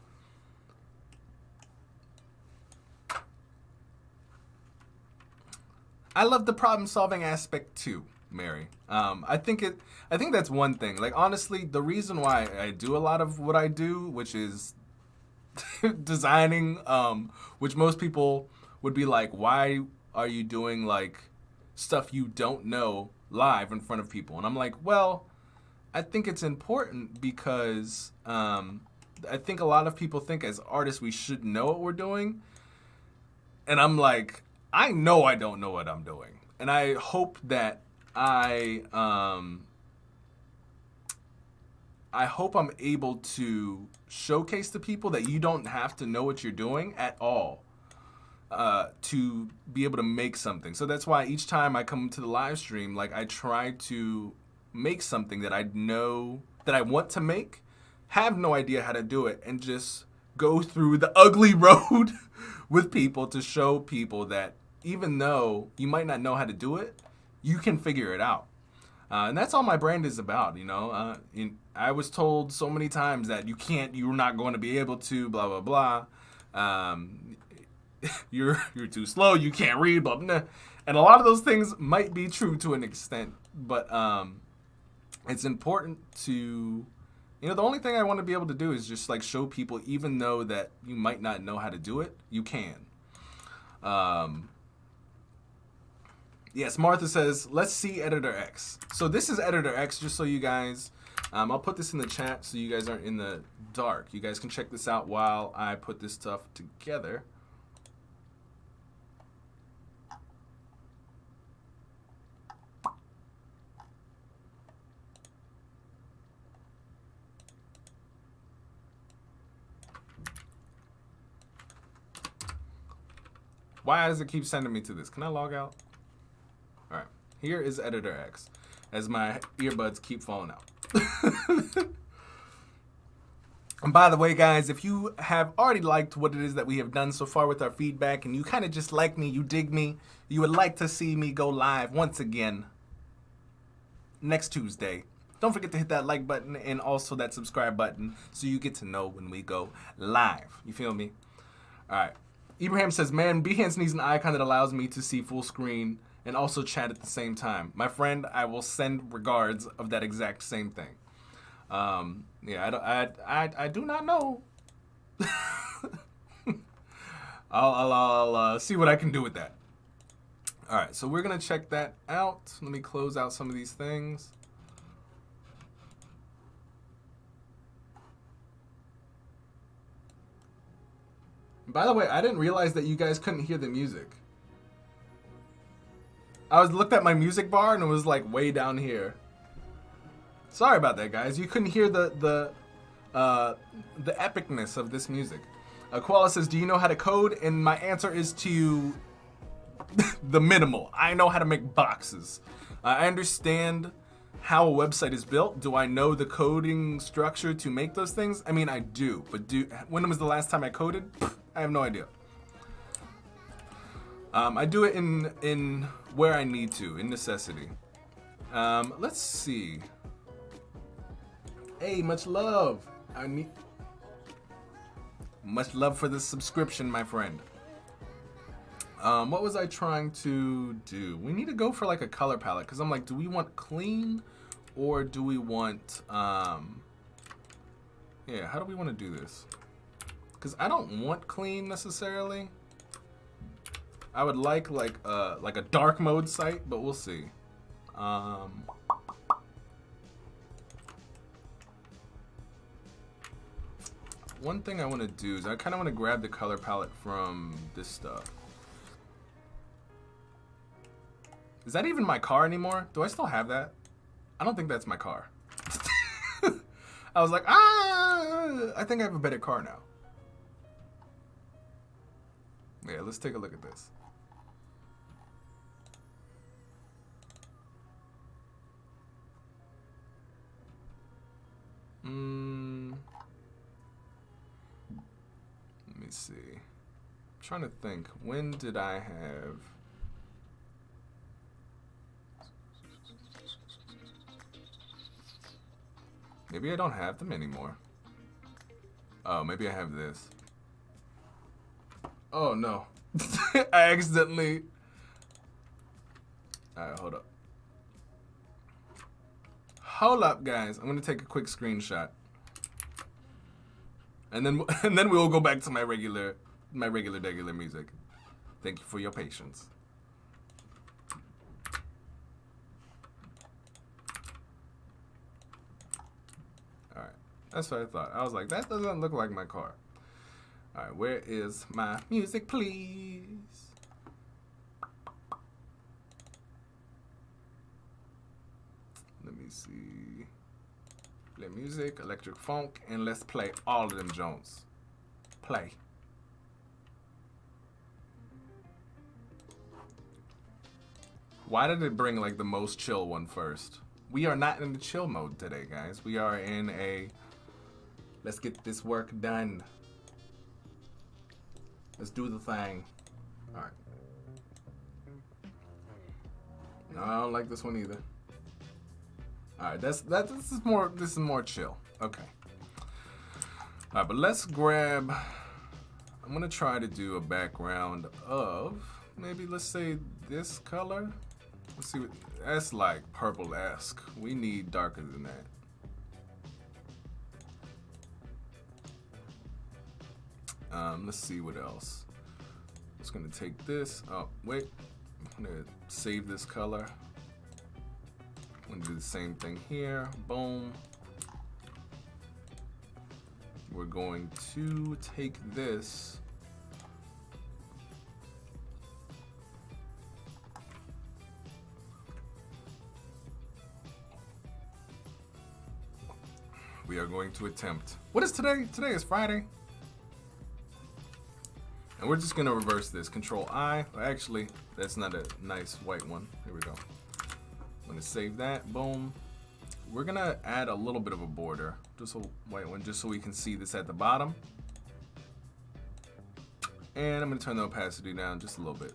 I love the problem-solving aspect too, Mary. I think that's one thing. Like, honestly, the reason why I do a lot of what I do, which is designing, which most people would be like, why are you doing like stuff you don't know live in front of people? And I'm like, well, I think it's important because I think a lot of people think as artists we should know what we're doing. And I'm like, I know I don't know what I'm doing. And I hope that I hope I'm able to showcase to people that you don't have to know what you're doing at all to be able to make something. So that's why each time I come to the live stream, like, I try to make something that I know that I want to make, have no idea how to do it, and just go through the ugly road with people to show people that even though you might not know how to do it, you can figure it out. And that's all my brand is about, you know. I was told so many times that you're not going to be able to, blah, blah, blah. You're too slow, you can't read, blah, blah. And a lot of those things might be true to an extent, but it's important to, you know, the only thing I want to be able to do is just like show people, even though that you might not know how to do it, you can. Yes, Martha says, let's see Editor X. So this is Editor X, just so you guys, I'll put this in the chat so you guys aren't in the dark. You guys can check this out while I put this stuff together. Why does it keep sending me to this? Can I log out? All right, here is Editor X as my earbuds keep falling out. And by the way, guys, if you have already liked what it is that we have done so far with our feedback and you kind of just like me, you dig me, you would like to see me go live once again next Tuesday, don't forget to hit that like button and also that subscribe button so you get to know when we go live. You feel me? All right. Ibrahim says, man, Behance needs an icon that allows me to see full screen and also chat at the same time. My friend, I will send regards of that exact same thing. Yeah, I do not know. I'll see what I can do with that. All right, so we're gonna check that out. Let me close out some of these things. By the way, I didn't realize that you guys couldn't hear the music. I looked at my music bar and it was like way down here. Sorry about that, guys. You couldn't hear the epicness of this music. Koala says, do you know how to code? And my answer is to the minimal. I know how to make boxes. I understand how a website is built. Do I know the coding structure to make those things? I mean, I do. But when was the last time I coded? I have no idea. I do it in where I need to, in necessity. Let's see. Hey, much love. Much love for the subscription, my friend. What was I trying to do? We need to go for like a color palette because I'm like, do we want clean or do we want yeah, how do we want to do this? Because I don't want clean necessarily. I would like a dark mode site, but we'll see. One thing I want to do is I kind of want to grab the color palette from this stuff. Is that even my car anymore? Do I still have that? I don't think that's my car. I was like, I think I have a better car now. Yeah, let's take a look at this. Let me see. I'm trying to think. When did I have... Maybe I don't have them anymore. Oh, maybe I have this. Oh, no. I accidentally... Alright, hold up. Hold up, guys. I'm gonna take a quick screenshot. And then we'll go back to my regular music. Thank you for your patience. Alright. That's what I thought. I was like, that doesn't look like my car. Alright, where is my music, please? Let me see. Play music, electric funk, and let's play all of them Jones. Play. Why did it bring like the most chill one first? We are not in the chill mode today, guys. We are in a let's get this work done. Let's do the thing. All right. No, I don't like this one either. All right, this is more chill. Okay. All right, but let's grab. I'm gonna try to do a background of maybe let's say this color. Let's see what that's like purple-esque. We need darker than that. Let's see what else. Just gonna take this. Oh wait, I'm gonna save this color. I'm gonna do the same thing here. Boom. We're going to take this. We are going to attempt. What is today? Today is Friday. And we're just gonna reverse this. Control I. Well, actually, that's not a nice white one. Here we go. I'm gonna save that. Boom. We're gonna add a little bit of a border. Just a white one, just so we can see this at the bottom. And I'm gonna turn the opacity down just a little bit.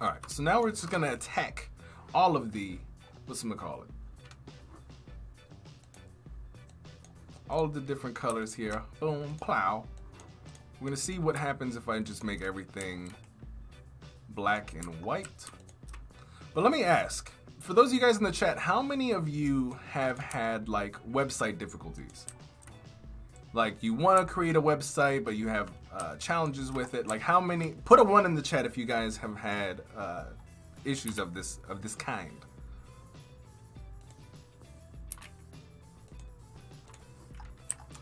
All right, so now we're just gonna attack all of the, whatchamacallit, all of the different colors here. Boom, plow. We're gonna see what happens if I just make everything black and white. But let me ask, for those of you guys in the chat, how many of you have had like website difficulties? Like you want to create a website, but you have challenges with it. Like how many? Put a 1 in the chat if you guys have had issues of this kind.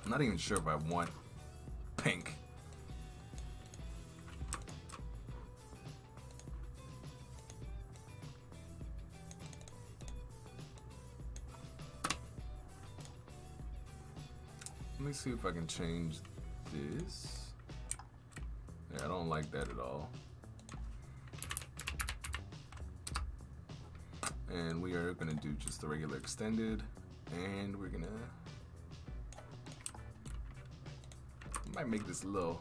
I'm not even sure if I want pink. Let me see if I can change this. Yeah, I don't like that at all. And we are gonna do just the regular extended, and we're gonna, I might make this a little,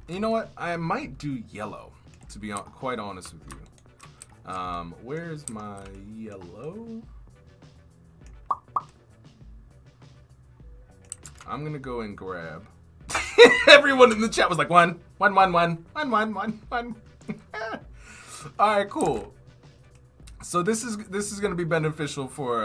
you know what? I might do yellow, to be quite honest with you. Where's my yellow? I'm gonna go and grab. Everyone in the chat was like, one. All right, cool. So this is gonna be beneficial for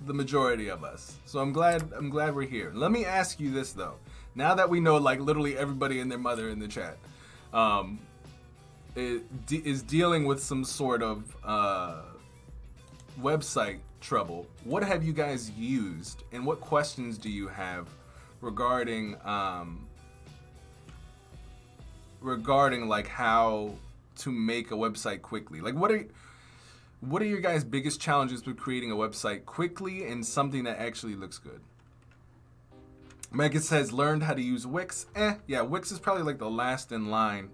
the majority of us. So I'm glad we're here. Let me ask you this though. Now that we know like literally everybody and their mother in the chat is dealing with some sort of website trouble, what have you guys used and what questions do you have regarding like how to make a website quickly? Like what are your guys' biggest challenges with creating a website quickly and something that actually looks good? Megan says learned how to use Wix. Yeah, Wix is probably like the last in line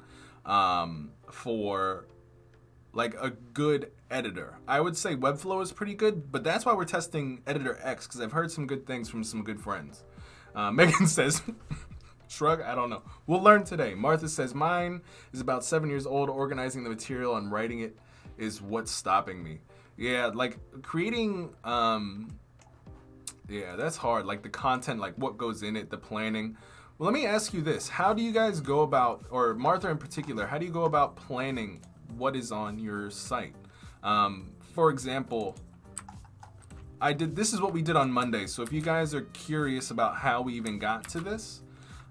for like a good editor. I would say Webflow is pretty good, but that's why we're testing Editor X, because I've heard some good things from some good friends. Megan says, shrug, I don't know. We'll learn today. Martha says, mine is about 7 years old. Organizing the material and writing it is what's stopping me. Yeah, like creating, yeah, that's hard. Like the content, like what goes in it, the planning. Well, let me ask you this. How do you guys go about, or Martha in particular, how do you go about planning what is on your site? For example, this is what we did on Monday. So if you guys are curious about how we even got to this,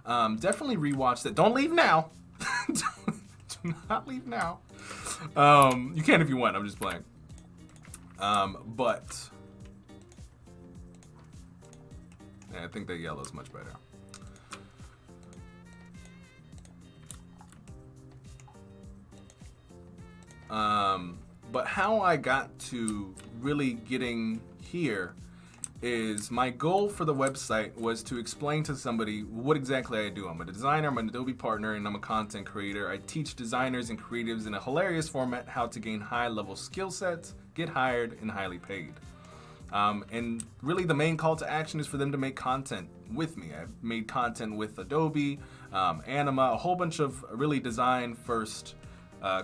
definitely rewatch that. Don't leave now. Do not leave now. You can if you want. I'm just playing. But yeah, I think the yellow is much better. But how I got to really getting here is my goal for the website was to explain to somebody what exactly I do. I'm a designer, I'm an Adobe partner, and I'm a content creator. I teach designers and creatives in a hilarious format how to gain high-level skill sets, get hired, and highly paid. And really the main call to action is for them to make content with me. I've made content with Adobe, Anima, a whole bunch of really design-first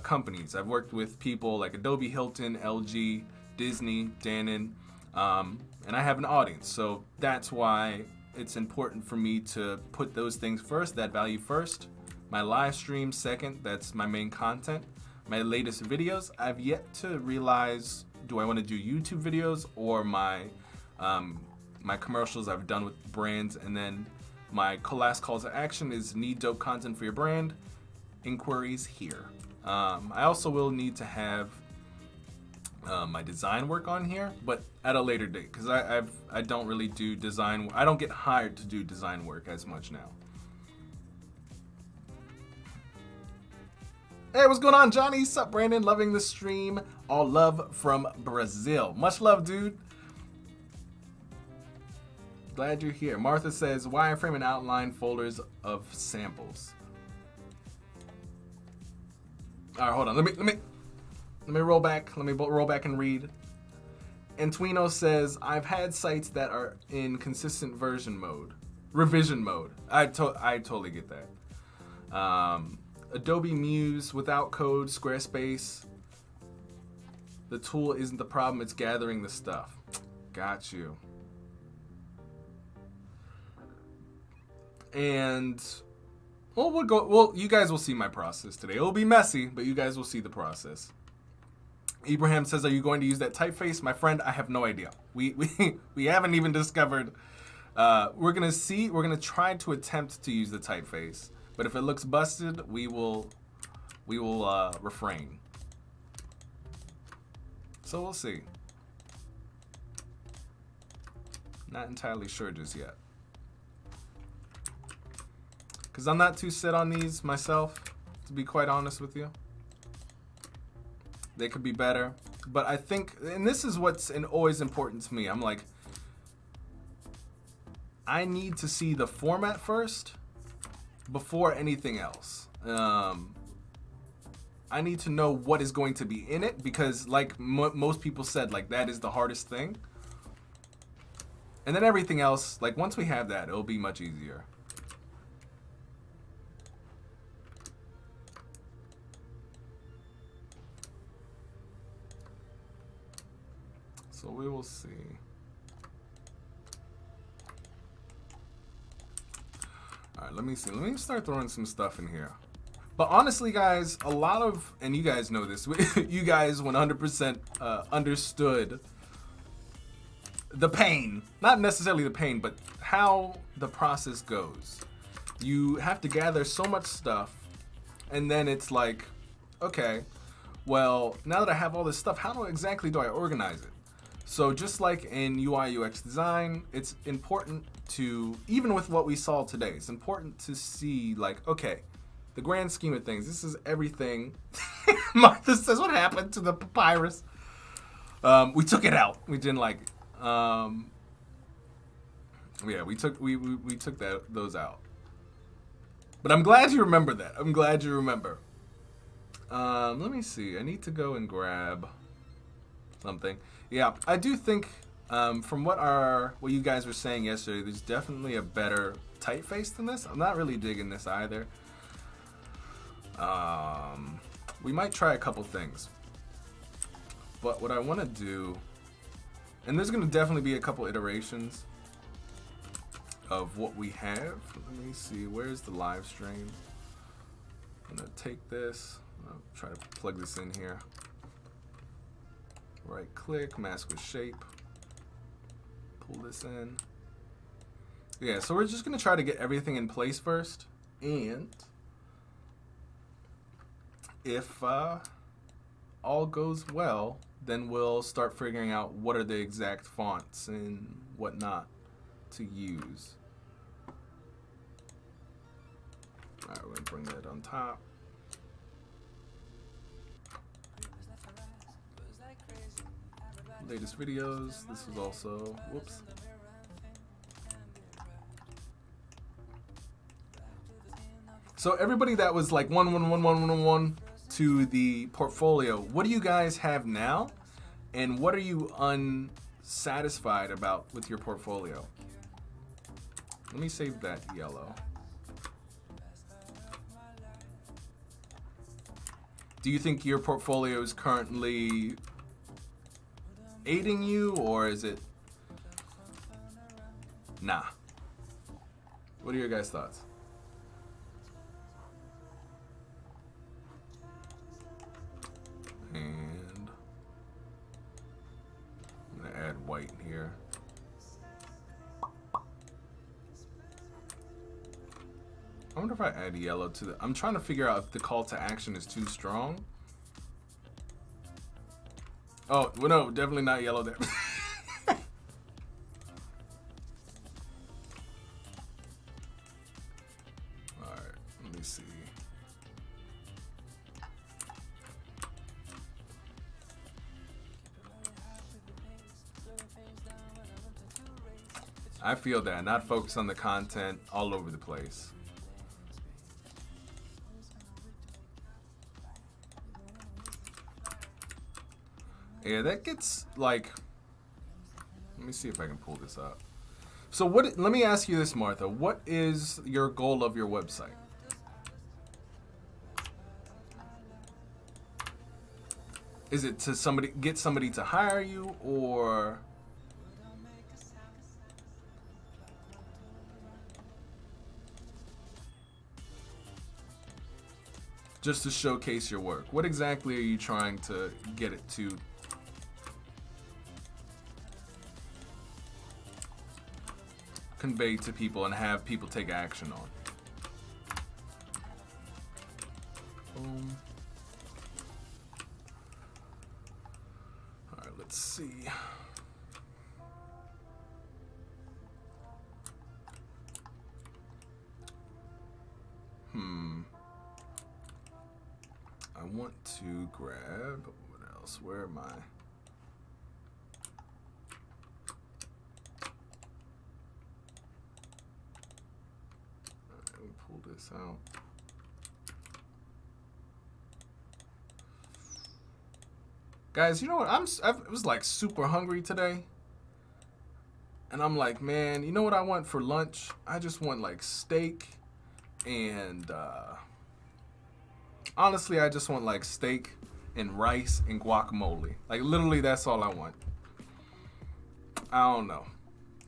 companies. I've worked with people like Adobe, Hilton, LG, Disney, Dannon, and I have an audience. So that's why it's important for me to put those things first, that value first. My live stream second, that's my main content. My latest videos, I've yet to realize, do I want to do YouTube videos or my commercials I've done with brands, and then my last call to action is need dope content for your brand. inquiries here. I also will need to have my design work on here, but at a later date, because I don't really do design. I don't get hired to do design work as much now. Hey, what's going on, Johnny? Sup, Brandon? Loving the stream. All love from Brazil. Much love, dude. Glad you're here. Martha says wireframe and outline folders of samples. All right, hold on. Let me roll back. Let me roll back and read. Antuino says I've had sites that are in consistent revision mode. I totally get that. Adobe Muse without code, Squarespace. The tool isn't the problem, it's gathering the stuff. Got you. And well, you guys will see my process today. It'll be messy, but you guys will see the process. Ibrahim says, are you going to use that typeface? My friend, I have no idea. We haven't even discovered. We're gonna try to attempt to use the typeface. But if it looks busted, we will refrain. So we'll see. Not entirely sure just yet. Because I'm not too set on these myself, to be quite honest with you. They could be better. But I think, and this is what's always important to me, I'm like, I need to see the format first before anything else. I need to know what is going to be in it, because like most people said, like that is the hardest thing. And then everything else, like once we have that, it'll be much easier. So we will see. All right, let me see. Let me start throwing some stuff in here. But honestly, guys, a lot of, and you guys know this, you guys 100% understood the pain. Not necessarily the pain, but how the process goes. You have to gather so much stuff, and then it's like, okay, well, now that I have all this stuff, how exactly do I organize it? So just like in UI UX design, it's important to, even with what we saw today, it's important to see like, okay, the grand scheme of things, this is everything. Martha says, what happened to the papyrus? We took it out. We didn't like it. Yeah, we took those out. But I'm glad you remember that. I'm glad you remember. Let me see. I need to go and grab something. Yeah, I do think from what you guys were saying yesterday, there's definitely a better typeface than this. I'm not really digging this either. We might try a couple things. But what I want to do, and there's going to definitely be a couple iterations of what we have. Let me see, where's the live stream? I'm going to take this, I'll try to plug this in here. Right click, mask with shape. Pull this in. Yeah, so we're just going to try to get everything in place first. And if all goes well, then we'll start figuring out what are the exact fonts and whatnot to use. All right, we're going to bring that on top. Latest videos. This is also, whoops. So everybody that was like 1 to the portfolio, what do you guys have now? And what are you unsatisfied about with your portfolio? Let me save that yellow. Do you think your portfolio is currently aiding you, or is it nah? What are your guys' thoughts? And I'm gonna add white here. I wonder if I add yellow to the... I'm trying to figure out if the call to action is too strong. Oh, well, no, definitely not yellow there. Alright, let me see. I feel that, not focus on the content all over the place. Yeah, that gets like, let me see if I can pull this up. So what, let me ask you this, Martha. What is your goal of your website? Is it to get somebody to hire you, or just to showcase your work? What exactly are you trying to get it to? Convey to people and have people take action on. Boom. All right, let's see. I want to grab, what else? Where am I? Pull this out. Guys, you know what? I was like super hungry today. And I'm like, man, you know what I want for lunch? I just want like steak and honestly, I just want like steak and rice and guacamole. Like literally that's all I want. I don't know.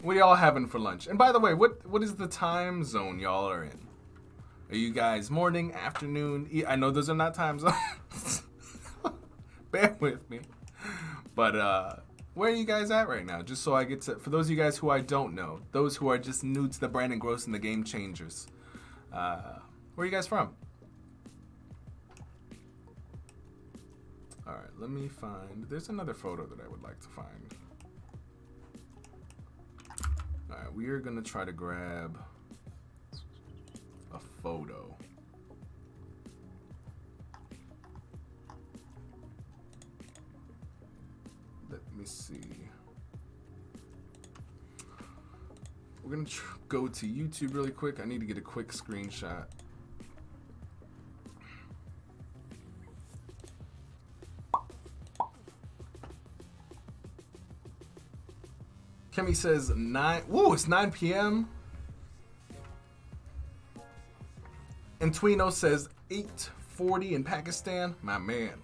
What y'all having for lunch? And by the way, what is the time zone y'all are in? Are you guys morning, afternoon? I know those are not time zones. Bear with me. But where are you guys at right now? Just so I get to, for those of you guys who I don't know, those who are just new to the Brandon Groce and the Game Changers, where are you guys from? All right, let me find, there's another photo that I would like to find. All right, we are gonna try to grab a photo. Let me see. We're gonna go to YouTube really quick. I need to get a quick screenshot. Kemi says 9. Woo, it's 9 p.m. And Twino says 8:40 in Pakistan. My man.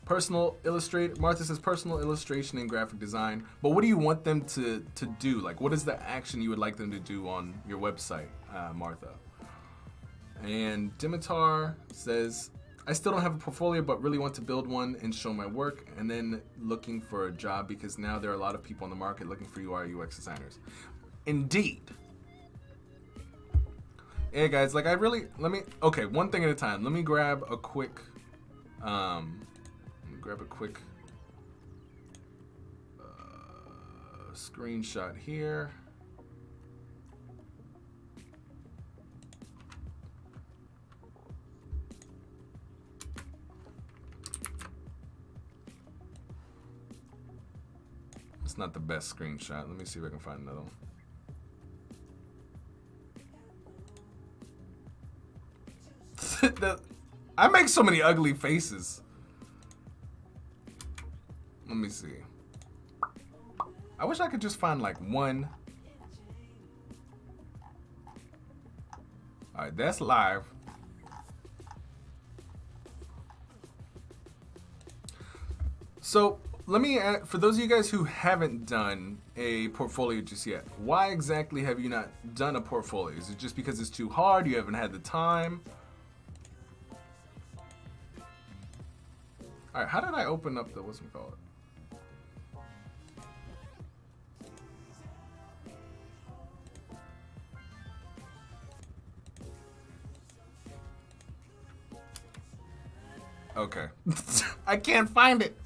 Personal illustrate. Martha says personal illustration and graphic design. But what do you want them to do? Like, what is the action you would like them to do on your website, Martha? And Dimitar says, I still don't have a portfolio, but really want to build one and show my work, and then looking for a job because now there are a lot of people on the market looking for UI UX designers. Indeed. Yeah, guys, like okay, one thing at a time. Let me grab a quick, screenshot here. It's not the best screenshot. Let me see if I can find another one. I make so many ugly faces. Let me see. I wish I could just find like one. All right, that's live. So let me add, for those of you guys who haven't done a portfolio just yet, why exactly have you not done a portfolio? Is it just because it's too hard? You haven't had the time? All right, how did I open up the, what's it called? Okay. I can't find it.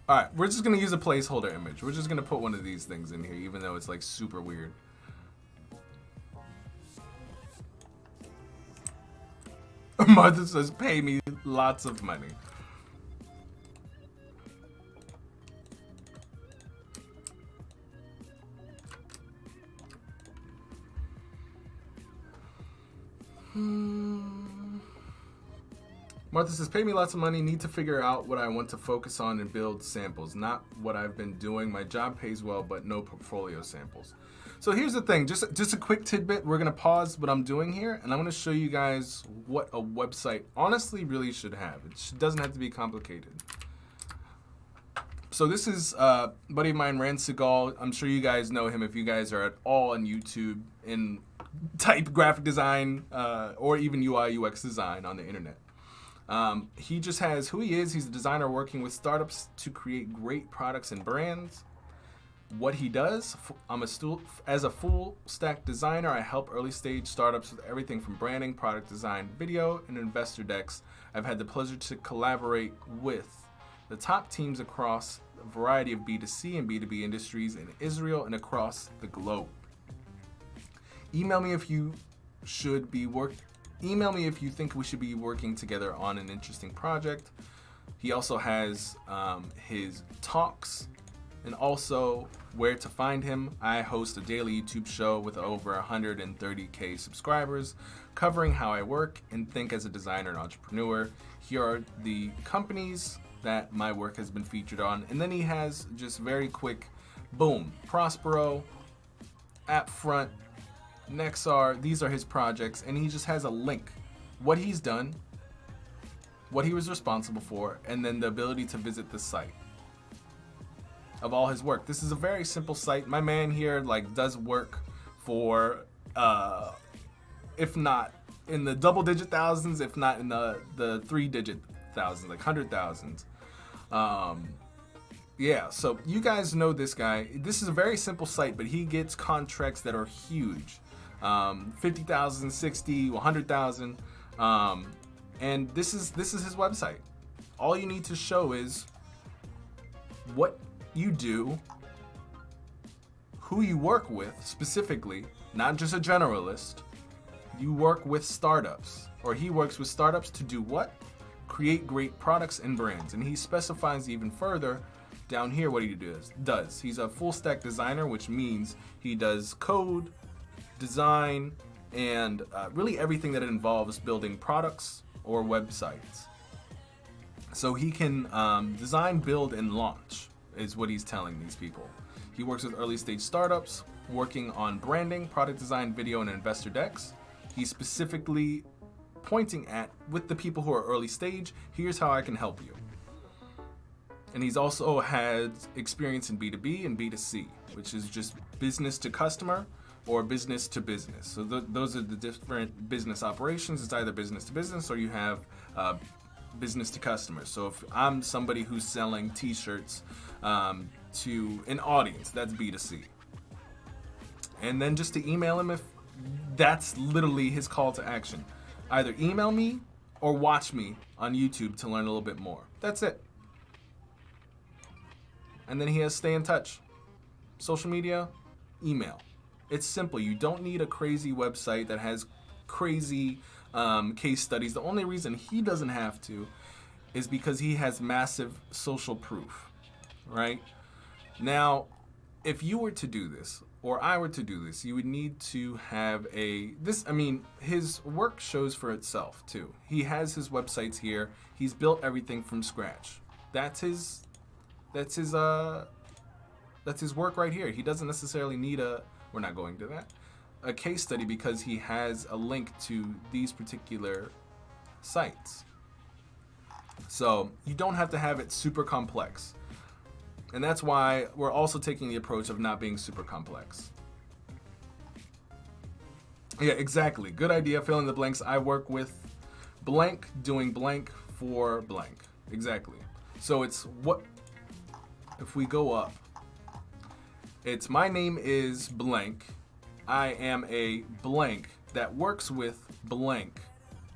All right, we're just gonna use a placeholder image. We're just gonna put one of these things in here, even though it's like super weird. Martha says, pay me lots of money. Martha says, pay me lots of money, need to figure out what I want to focus on and build samples, not what I've been doing. My job pays well, but no portfolio samples. So here's the thing, just a quick tidbit. We're gonna pause what I'm doing here, and I'm gonna show you guys what a website honestly really should have. It doesn't have to be complicated. So this is a buddy of mine, Rand Segal. I'm sure you guys know him if you guys are at all on YouTube in type graphic design or even UI UX design on the internet. He just has who he is. He's a designer working with startups to create great products and brands. What he does, as a full stack designer, I help early stage startups with everything from branding, product design, video, and investor decks. I've had the pleasure to collaborate with the top teams across a variety of B2C and B2B industries in Israel and across the globe. Email me if you think we should be working together on an interesting project. He also has his talks and also where to find him. I host a daily YouTube show with over 130K subscribers covering how I work and think as a designer and entrepreneur. Here are the companies that my work has been featured on. And then he has just very quick, boom, Prospero, Appfront, Nexar, these are his projects, and he just has a link, what he's done, what he was responsible for, and then the ability to visit the site of all his work. This is a very simple site. My man here does work for, if not in the double-digit thousands, if not in the three-digit thousands, like 100,000s. Yeah, so you guys know this guy. This is a very simple site, but he gets contracts that are huge. 50,000, 60, 100,000. And this is his website. All you need to show is what you do, who you work with specifically, not just a generalist. You work with startups, or he works with startups to do what? Create great products and brands. And he specifies even further down here what he does. He's a full stack designer, which means he does code, design, and really everything that involves building products or websites. So he can design, build, and launch is what he's telling these people. He works with early stage startups, working on branding, product design, video, and investor decks. He's specifically pointing at, with the people who are early stage, here's how I can help you. And he's also had experience in B2B and B2C, which is just business to customer or business to business. So those are the different business operations. It's either business to business or you have business to customer. So if I'm somebody who's selling t-shirts to an audience, that's B2C. And then just to email him if that's literally his call to action. Either email me or watch me on YouTube to learn a little bit more. That's it. And then he has stay in touch. Social media, email. It's simple. You don't need a crazy website that has crazy case studies. The only reason he doesn't have to is because he has massive social proof, right? Now, if you were to do this, or I were to do this, you would need to have his work shows for itself too. He has his websites here. He's built everything from scratch. That's his work right here. He doesn't necessarily need we're not going to a case study because he has a link to these particular sites. So you don't have to have it super complex. And that's why we're also taking the approach of not being super complex. Yeah, exactly. Good idea. Fill in the blanks. I work with blank doing blank for blank. Exactly. So it's what, if we go up, it's my name is blank. I am a blank that works with blank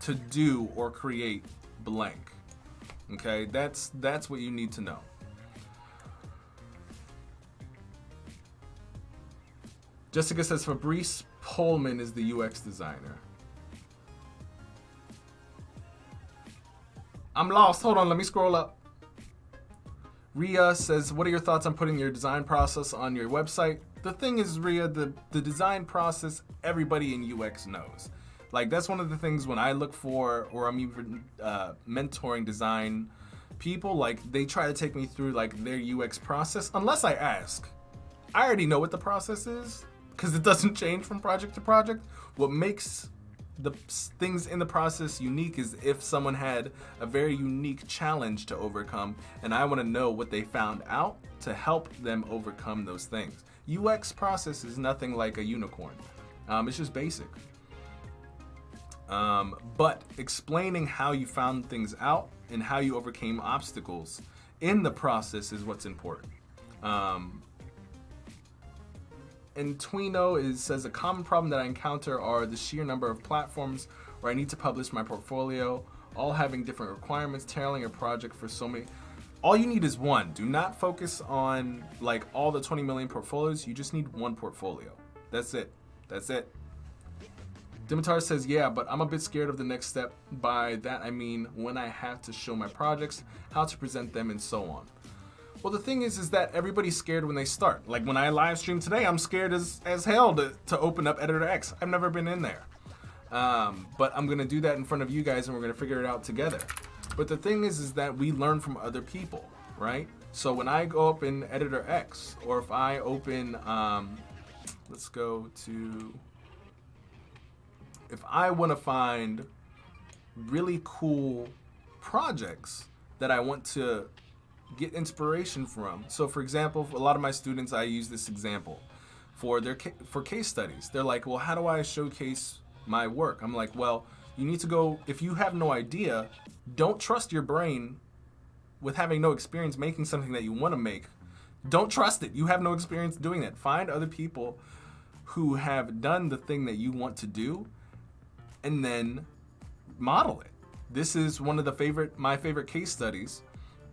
to do or create blank. Okay, that's what you need to know. Jessica says Fabrice Pullman is the UX designer. I'm lost. Hold on, let me scroll up. Ria says, what are your thoughts on putting your design process on your website? The thing is, Ria, the design process, everybody in UX knows. Like, that's one of the things when I look for, or I'm even mentoring design people, like, they try to take me through, like, their UX process. Unless I ask. I already know what the process is, because it doesn't change from project to project. What makes the things in the process unique is if someone had a very unique challenge to overcome, and I want to know what they found out to help them overcome those things. UX process is nothing like a unicorn. It's just basic. But explaining how you found things out and how you overcame obstacles in the process is what's important. And Twino says, a common problem that I encounter are the sheer number of platforms where I need to publish my portfolio, all having different requirements, tailoring a project for so many. All you need is one. Do not focus on like all the 20 million portfolios. You just need one portfolio. That's it. That's it. Dimitar says, yeah, but I'm a bit scared of the next step. By that, I mean when I have to show my projects, how to present them, and so on. Well, the thing is that everybody's scared when they start. Like when I live stream today, I'm scared as hell to open up Editor X. I've never been in there. But I'm gonna do that in front of you guys and we're gonna figure it out together. But the thing is that we learn from other people, right? So when I go up in Editor X, or if I open, let's go to, if I wanna find really cool projects that I want to get inspiration from. So for example, for a lot of my students, I use this example for case studies. They're like, well, how do I showcase my work? I'm like, well, you need to go, if you have no idea, don't trust your brain with having no experience making something that you want to make. Don't trust it. You have no experience doing that. Find other people who have done the thing that you want to do and then model it. This is one of my favorite case studies,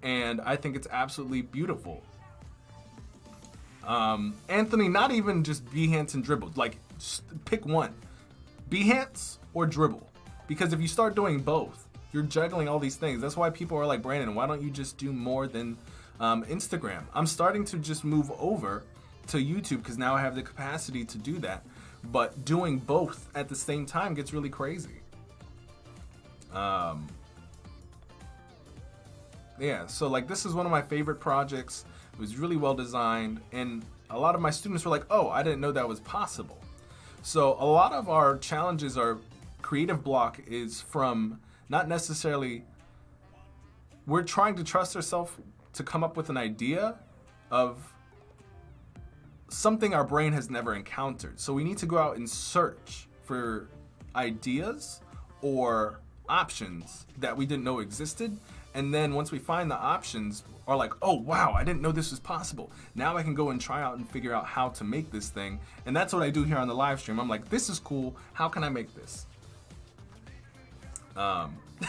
and I think it's absolutely beautiful. Anthony, not even just Behance and Dribble, like just pick one. Behance or Dribble. Because if you start doing both, you're juggling all these things. That's why people are like, Brandon, why don't you just do more than Instagram? I'm starting to just move over to YouTube because now I have the capacity to do that. But doing both at the same time gets really crazy. Yeah, so like this is one of my favorite projects. It was really well designed, and a lot of my students were like, oh, I didn't know that was possible. So a lot of our challenges, our creative block is from not necessarily, we're trying to trust ourselves to come up with an idea of something our brain has never encountered. So we need to go out and search for ideas or options that we didn't know existed. And then once we find the options, are like, oh wow, I didn't know this was possible. Now I can go and try out and figure out how to make this thing. And that's what I do here on the live stream. I'm like, this is cool. How can I make this?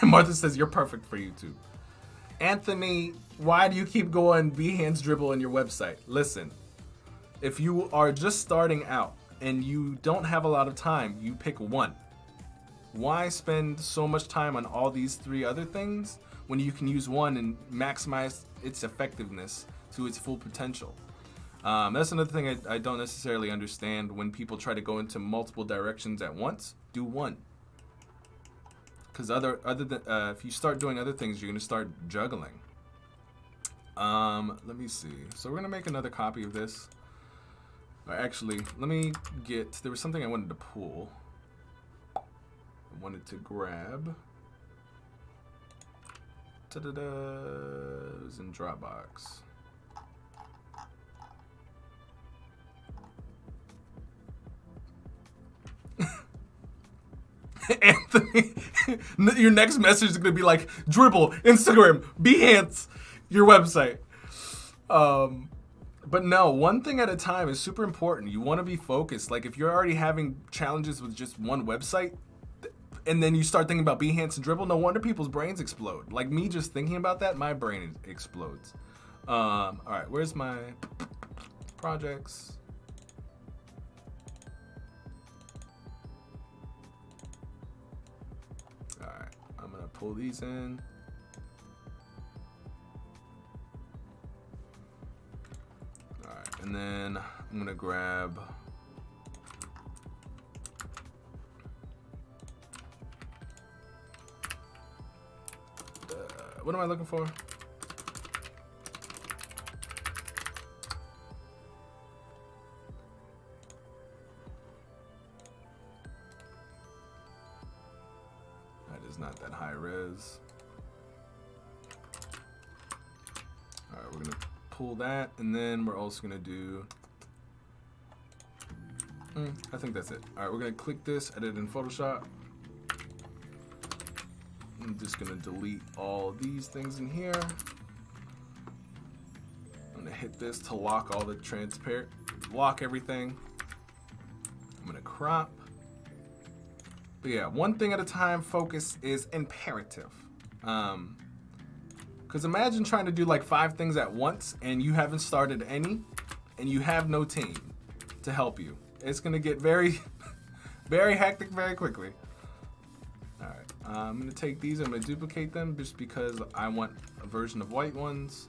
Martha says, you're perfect for YouTube. Anthony, why do you keep going Behance Dribble in your website? Listen, if you are just starting out and you don't have a lot of time, you pick one. Why spend so much time on all these three other things when you can use one and maximize its effectiveness to its full potential? That's another thing I don't necessarily understand when people try to go into multiple directions at once. Do one. Because other than if you start doing other things, you're gonna start juggling. Let me see. So we're gonna make another copy of this. Or actually, let me get. There was something I wanted to pull. I wanted to grab. Ta-da-da, it was in Dropbox. Anthony, your next message is gonna be like, Dribble, Instagram, Behance, your website. But no, one thing at a time is super important. You wanna be focused. Like if you're already having challenges with just one website, and then you start thinking about Behance and Dribble. No wonder people's brains explode. Like me just thinking about that, my brain explodes. All right, where's my projects? All right, I'm gonna pull these in. All right, and then I'm gonna grab what am I looking for? That is not that high res. All right, we're gonna pull that, and then we're also gonna do, I think that's it. All right, we're gonna click this, edit in Photoshop. I'm just gonna delete all these things in here. I'm gonna hit this to lock all the transparent, lock everything. I'm gonna crop. But yeah, one thing at a time, focus is imperative. Because imagine trying to do like 5 things at once and you haven't started any and you have no team to help you. It's gonna get very, very hectic very quickly. I'm gonna take these, I'm gonna duplicate them just because I want a version of white ones.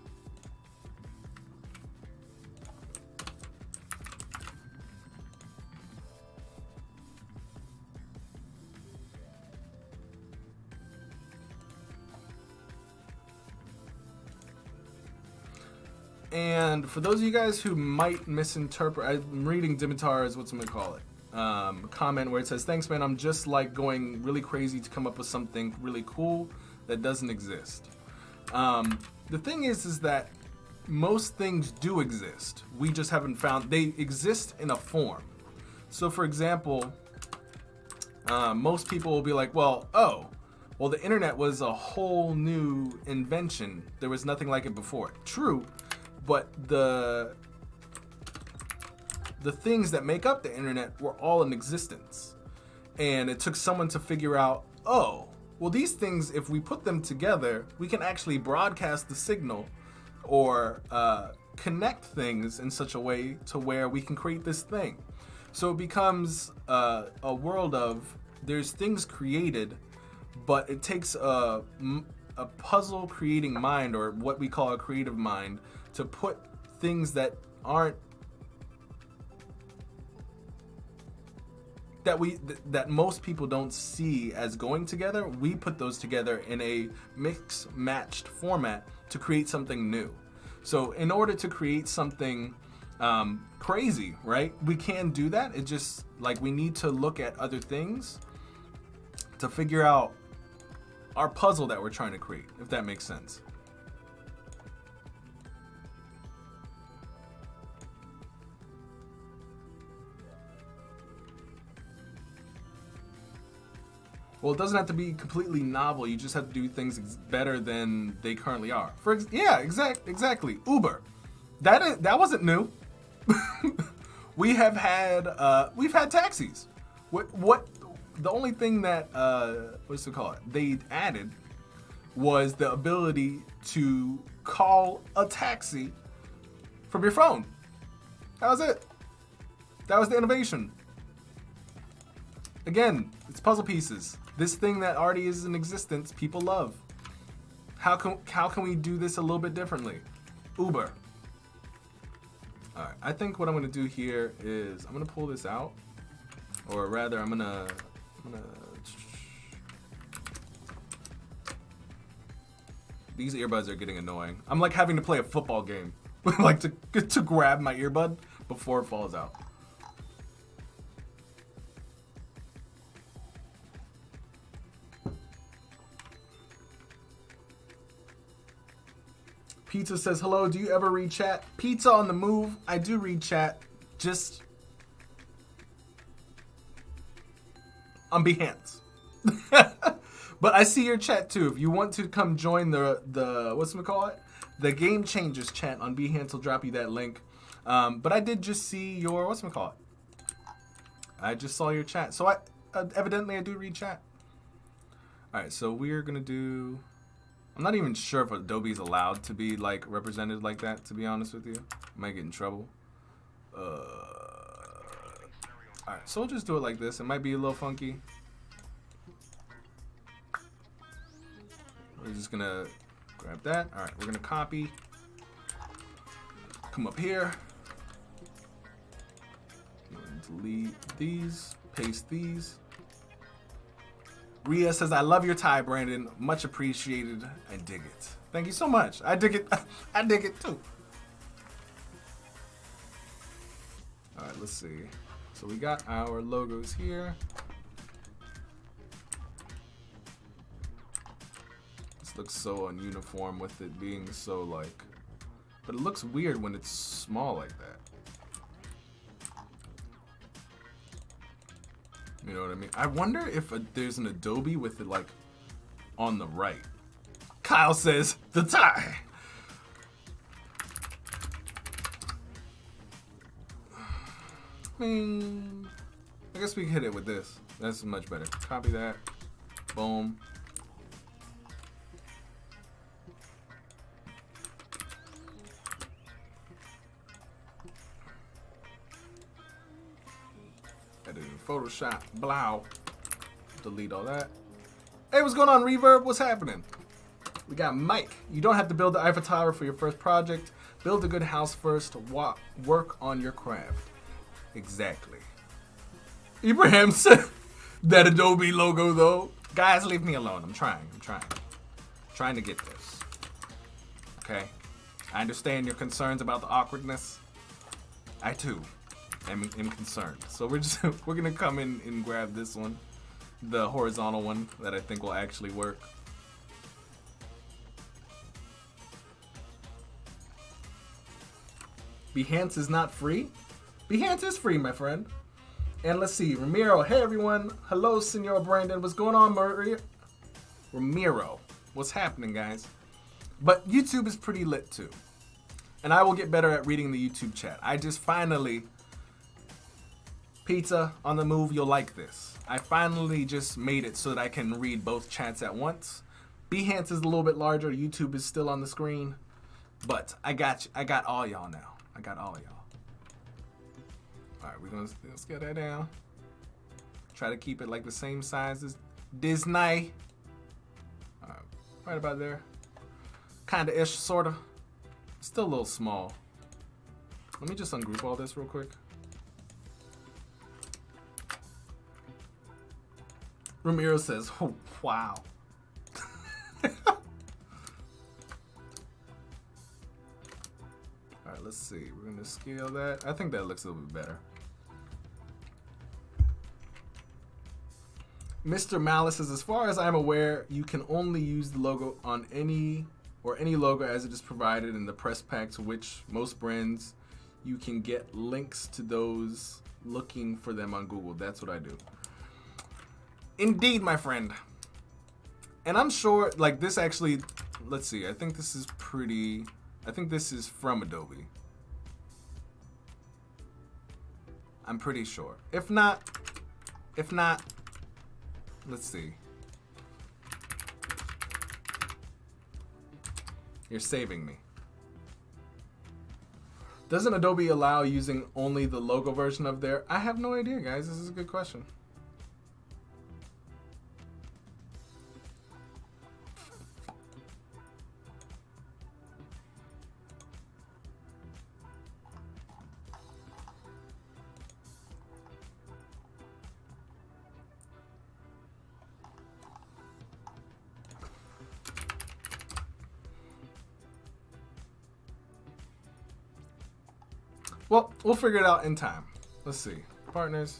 And for those of you guys who might misinterpret, I'm reading Dimitar's, what's I'm gonna call it? Comment where it says, thanks man, I'm just like going really crazy to come up with something really cool that doesn't exist. The thing is that most things do exist. We just haven't found, they exist in a form. So for example, most people will be like, well, the internet was a whole new invention. There was nothing like it before. True, but the things that make up the internet were all in existence. And it took someone to figure out, oh, well, these things, if we put them together, we can actually broadcast the signal or connect things in such a way to where we can create this thing. So it becomes a world of, there's things created, but it takes a puzzle creating mind, or what we call a creative mind, to put things that aren't, that most people don't see as going together. We put those together in a mix-matched format to create something new. So in order to create something crazy, right, we can do that. It just, like, we need to look at other things to figure out our puzzle that we're trying to create, if that makes sense. Well, it doesn't have to be completely novel. You just have to do things better than they currently are. Exactly. Uber. That wasn't new. We've had taxis. What the only thing that what's it called? They added was the ability to call a taxi from your phone. That was it. That was the innovation. Again, it's puzzle pieces. This thing that already is in existence, people love. How can we do this a little bit differently? Uber. All right, I think what I'm gonna do here is I'm gonna pull this out, or rather, I'm gonna. These earbuds are getting annoying. I'm like having to play a football game, like to grab my earbud before it falls out. Pizza says, hello, do you ever read chat? Pizza on the move. I do read chat, just on Behance. But I see your chat too. If you want to come join the whatchamacallit? The Game Changers chat on Behance, will drop you that link. But I did just see your whatchamacallit? I just saw your chat. So evidently I do read chat. Alright, so we're gonna do... I'm not even sure if Adobe's allowed to be like represented like that, to be honest with you. I might get in trouble. Alright, so we'll just do it like this. It might be a little funky. We're just gonna grab that. Alright, we're gonna copy. Come up here. Delete these. Paste these. Rhea says, I love your tie, Brandon. Much appreciated. I dig it. Thank you so much. I dig it. I dig it too. Alright, let's see. So we got our logos here. This looks so ununiform with it being so like... But it looks weird when it's small like that. You know what I mean? I wonder if there's an Adobe with it like on the right. Kyle says, the tie. I mean, I guess we can hit it with this. That's much better. Copy that. Boom. Edit in Photoshop. Blow. Delete all that. Hey, what's going on, Reverb? What's happening? We got Mike. You don't have to build the Eiffel Tower for your first project. Build a good house first. Work on your craft. Exactly. Ibrahim said that Adobe logo, though. Guys, leave me alone. I'm trying. Trying to get this. Okay? I understand your concerns about the awkwardness. I, too, am concerned. So we're gonna come in and grab this one. The horizontal one that I think will actually work. Behance is not free? Behance is free, my friend. And let's see, Ramiro. Hey, everyone. Hello, Senor Brandon. What's going on, Maria? Ramiro. What's happening, guys? But YouTube is pretty lit, too. And I will get better at reading the YouTube chat. I just finally... Pizza on the move, you'll like this. I finally just made it so that I can read both chats at once. Behance is a little bit larger. YouTube is still on the screen. But I got you. I got all y'all now. I got all y'all. Alright, let's get that down. Try to keep it like the same size as Disney. Alright, right about there. Kinda ish, sorta. Still a little small. Let me just ungroup all this real quick. Ramiro says, oh, wow. Alright, let's see. We're going to scale that. I think that looks a little bit better. Mr. Malice says, as far as I'm aware, you can only use the logo on any logo as it is provided in the press pack, to which most brands you can get links to those looking for them on Google. That's what I do. Indeed, my friend. And I'm sure, like, this actually, let's see, I think this is from Adobe. I'm pretty sure. If not, let's see. You're saving me. Doesn't Adobe allow using only the logo version of their... I have no idea, guys. This is a good question. Well, we'll figure it out in time. Let's see. Partners.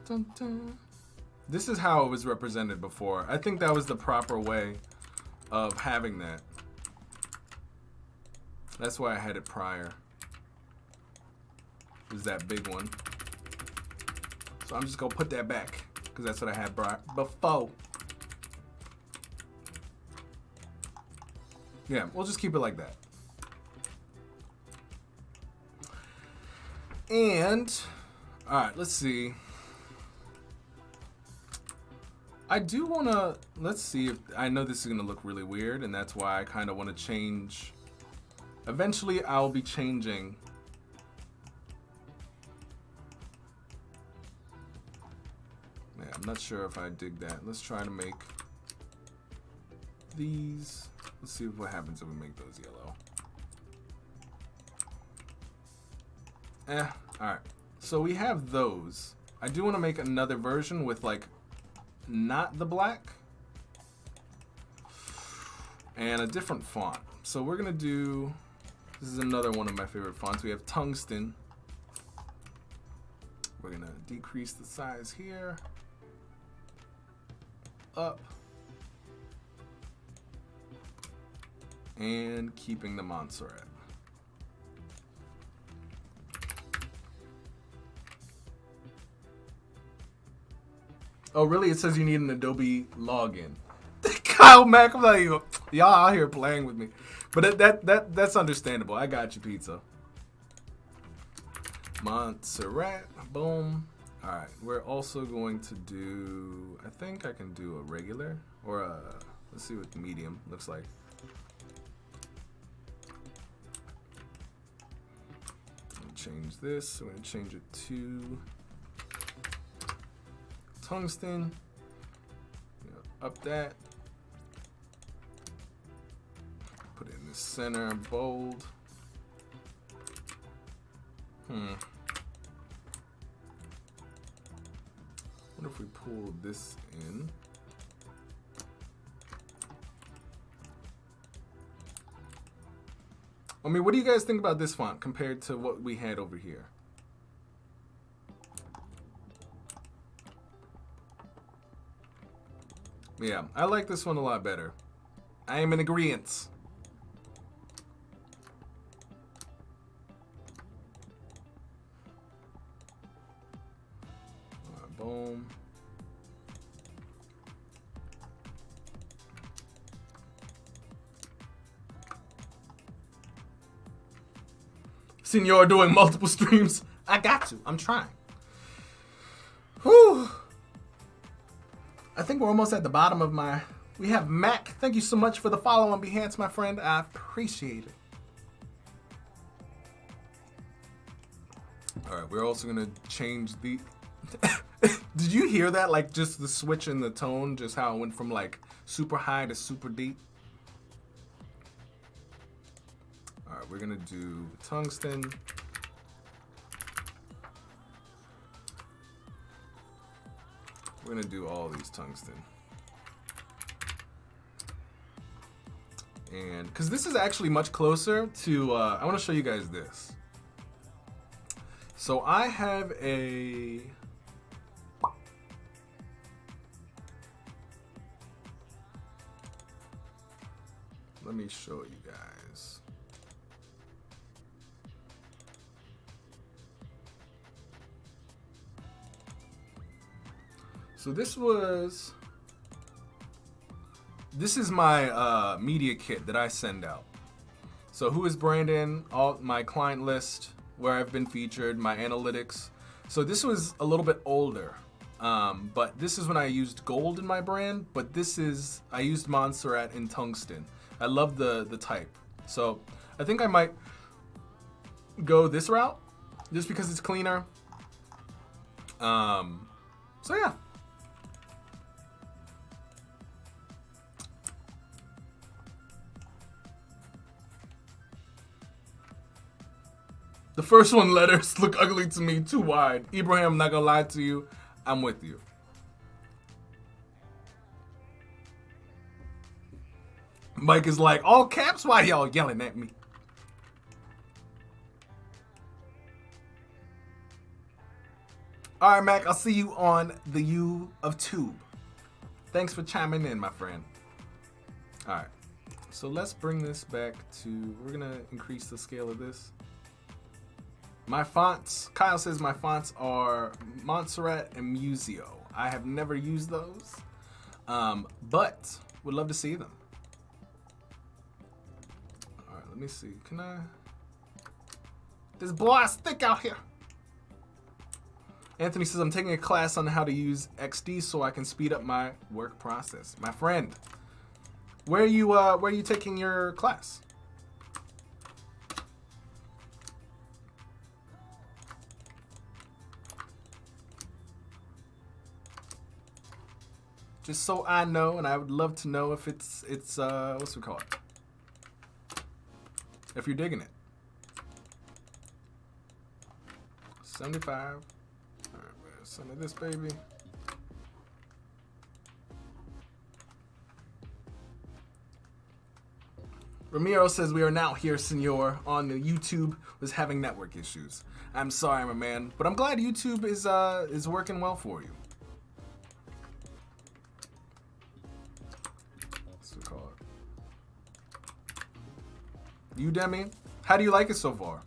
Dun, dun. This is how it was represented before. I think that was the proper way of having that. That's why I had it prior. Is that big one. So I'm just gonna put that back because that's what I had before. Yeah, we'll just keep it like that. And, all right, let's see. I do want to, let's see if, I know this is going to look really weird, and that's why I kind of want to change. Eventually, I'll be changing. Yeah, I'm not sure if I dig that. Let's try to make these. Let's see what happens if we make those yellow. Alright. So we have those. I do want to make another version with like not the black and a different font. So we're gonna do, this is another one of my favorite fonts. We have Tungsten. We're gonna decrease the size here, up, and keeping the Montserrat. Oh, really? It says you need an Adobe login. Kyle Mack, I'm like, y'all out here playing with me. But that's understandable. I got you, pizza. Montserrat, boom. All right, we're also going to do, I think I can do a regular or a, let's see what the medium looks like. Change this. We're going to change it to Tungsten. Up that. Put it in the center, bold. What if we pull this in? I mean, what do you guys think about this font compared to what we had over here? Yeah, I like this one a lot better. I am in agreement. Boom. Senor doing multiple streams. I got to. I'm trying. Whew. I think we're almost at the bottom of my... We have Mac. Thank you so much for the follow on Behance, my friend. I appreciate it. All right, we're also going to change the... Did you hear that? Like, just the switch in the tone, just how it went from, like, super high to super deep. All right, we're going to do Tungsten. We're going to do all these Tungsten. And, because this is actually much closer to, I want to show you guys this. So I have a... Let me show you guys. So this is my media kit that I send out. So who is Brandon, all my client list, where I've been featured, my analytics. So this was a little bit older, but this is when I used gold in my brand, but this is, I used Montserrat and Tungsten. I love the type. So I think I might go this route just because it's cleaner. So yeah. The first one letters look ugly to me, too wide. Ibrahim, I'm not gonna lie to you, I'm with you. Mike is like, all caps, why y'all yelling at me? All right, Mac, I'll see you on the U of Tube. Thanks for chiming in, my friend. All right, so let's bring this back to, we're gonna increase the scale of this. My fonts, Kyle says my fonts are Montserrat and Museo. I have never used those, but would love to see them. let me see. Can I? This boy is thick out here. Anthony says, I'm taking a class on how to use XD so I can speed up my work process. My friend, where are you taking your class? Just so I know, and I would love to know if it's what's we call it? If you're digging it. 75. Some of this, baby. Ramiro says, we are now here, senor, on the YouTube was having network issues. I'm sorry, my man, but I'm glad YouTube is working well for you. What's it called? Udemy, how do you like it so far?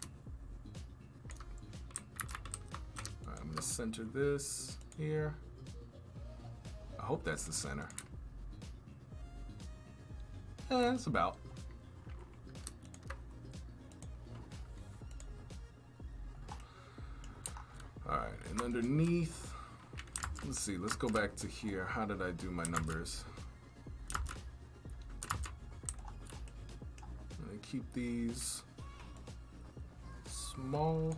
Center this here. I hope that's the center. It's about. All right, and underneath, let's see, let's go back to here. How did I do my numbers? I'm gonna keep these small.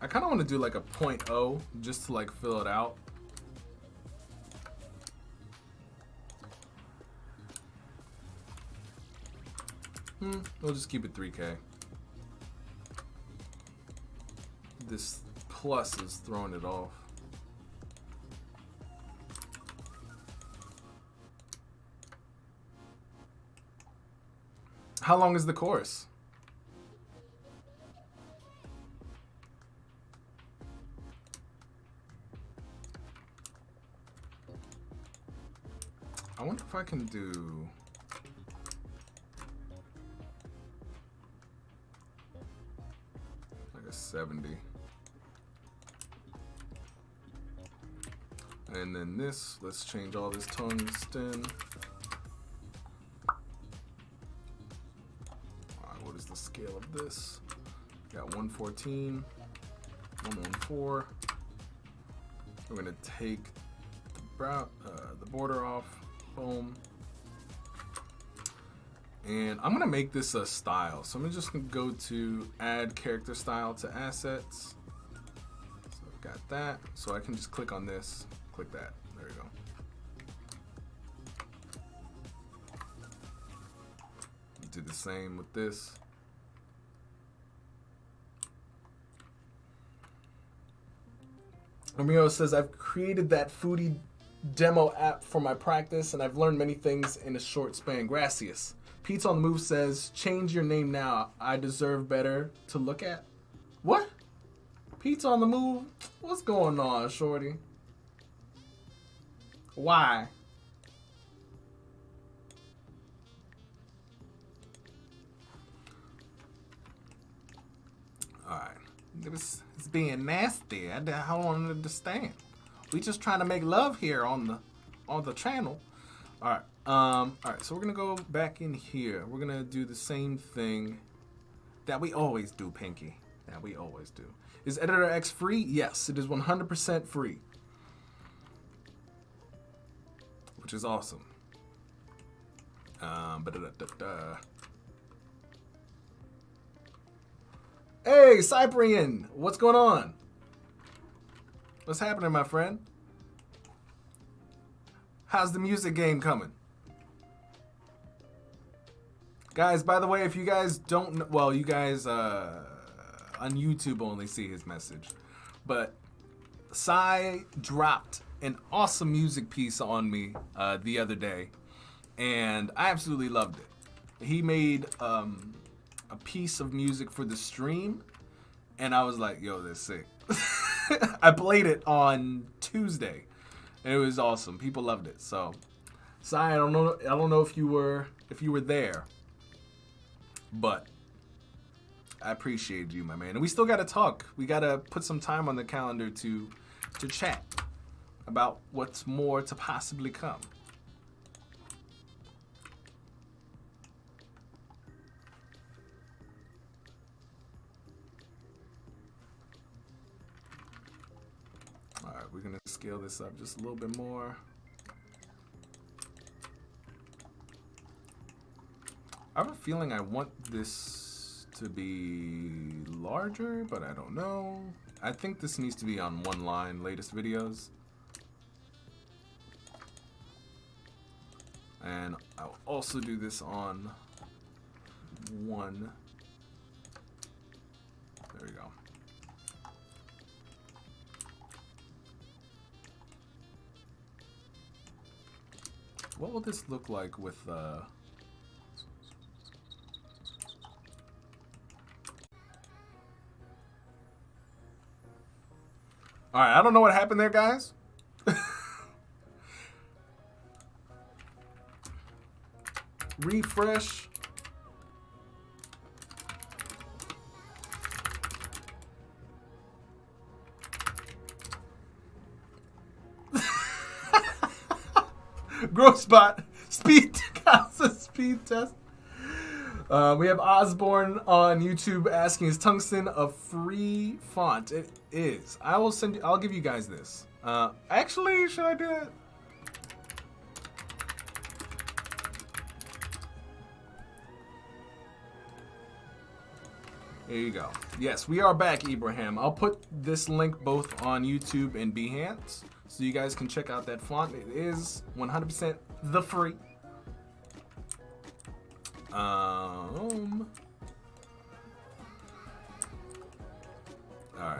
I kind of want to do like a 0.0 just to like fill it out. We'll just keep it 3K. This plus is throwing it off. How long is the course? I wonder if I can do like a 70. And then this, let's change all this tungsten. Alright, what is the scale of this? Got 114, 114. We're gonna take the border off. Boom. And I'm gonna make this a style. So I'm just gonna go to add character style to assets. So I've got that. So I can just click on this, click that. There we go. Do the same with this. Ramiro says, I've created that foodie demo app for my practice, and I've learned many things in a short span. Gracias. Pizza on the Move says, change your name now. I deserve better to look at. What? Pizza on the Move? What's going on, shorty? Why? Alright. It's being nasty. I don't understand. We just trying to make love here on the channel. All right, so we're gonna go back in here. We're gonna do the same thing that we always do, Pinky. That we always do. Is Editor X free? Yes, it is 100% free, which is awesome. Hey, Cyprian, what's going on? What's happening, my friend? How's the music game coming? Guys, by the way, if you guys don't know, well, you guys on YouTube only see his message, but Cy dropped an awesome music piece on me the other day, and I absolutely loved it. He made a piece of music for the stream, and I was like, yo, that's sick. I played it on Tuesday, and it was awesome. People loved it. So, Cy, I don't know if you were there, but I appreciate you, my man. And we still gotta talk. We gotta put some time on the calendar to chat about what's more to possibly come. All right, we're gonna scale this up just a little bit more. I have a feeling I want this to be larger, but I don't know. I think this needs to be on one line, latest videos. And I'll also do this on one. There we go. What will this look like with All right, I don't know what happened there, guys. Refresh. Groce bot. Speed speed test. We have Osborne on YouTube asking, is Tungsten a free font? It is. I will send you, I'll give you guys this. Actually, should I do it? There you go. Yes, we are back, Ibrahim. I'll put this link both on YouTube and Behance, so you guys can check out that font. It is 100% the free. Alright,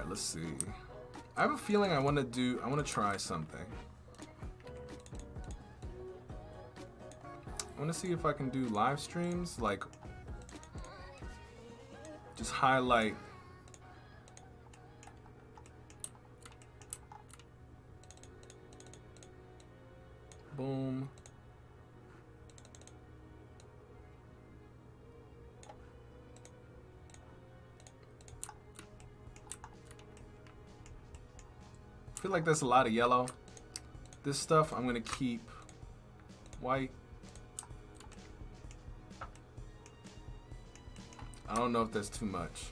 let's see. I have a feeling I want to try something. I want to see if I can do live streams, like just highlight boom. I feel like that's a lot of yellow. This stuff I'm gonna keep white. I don't know if that's too much.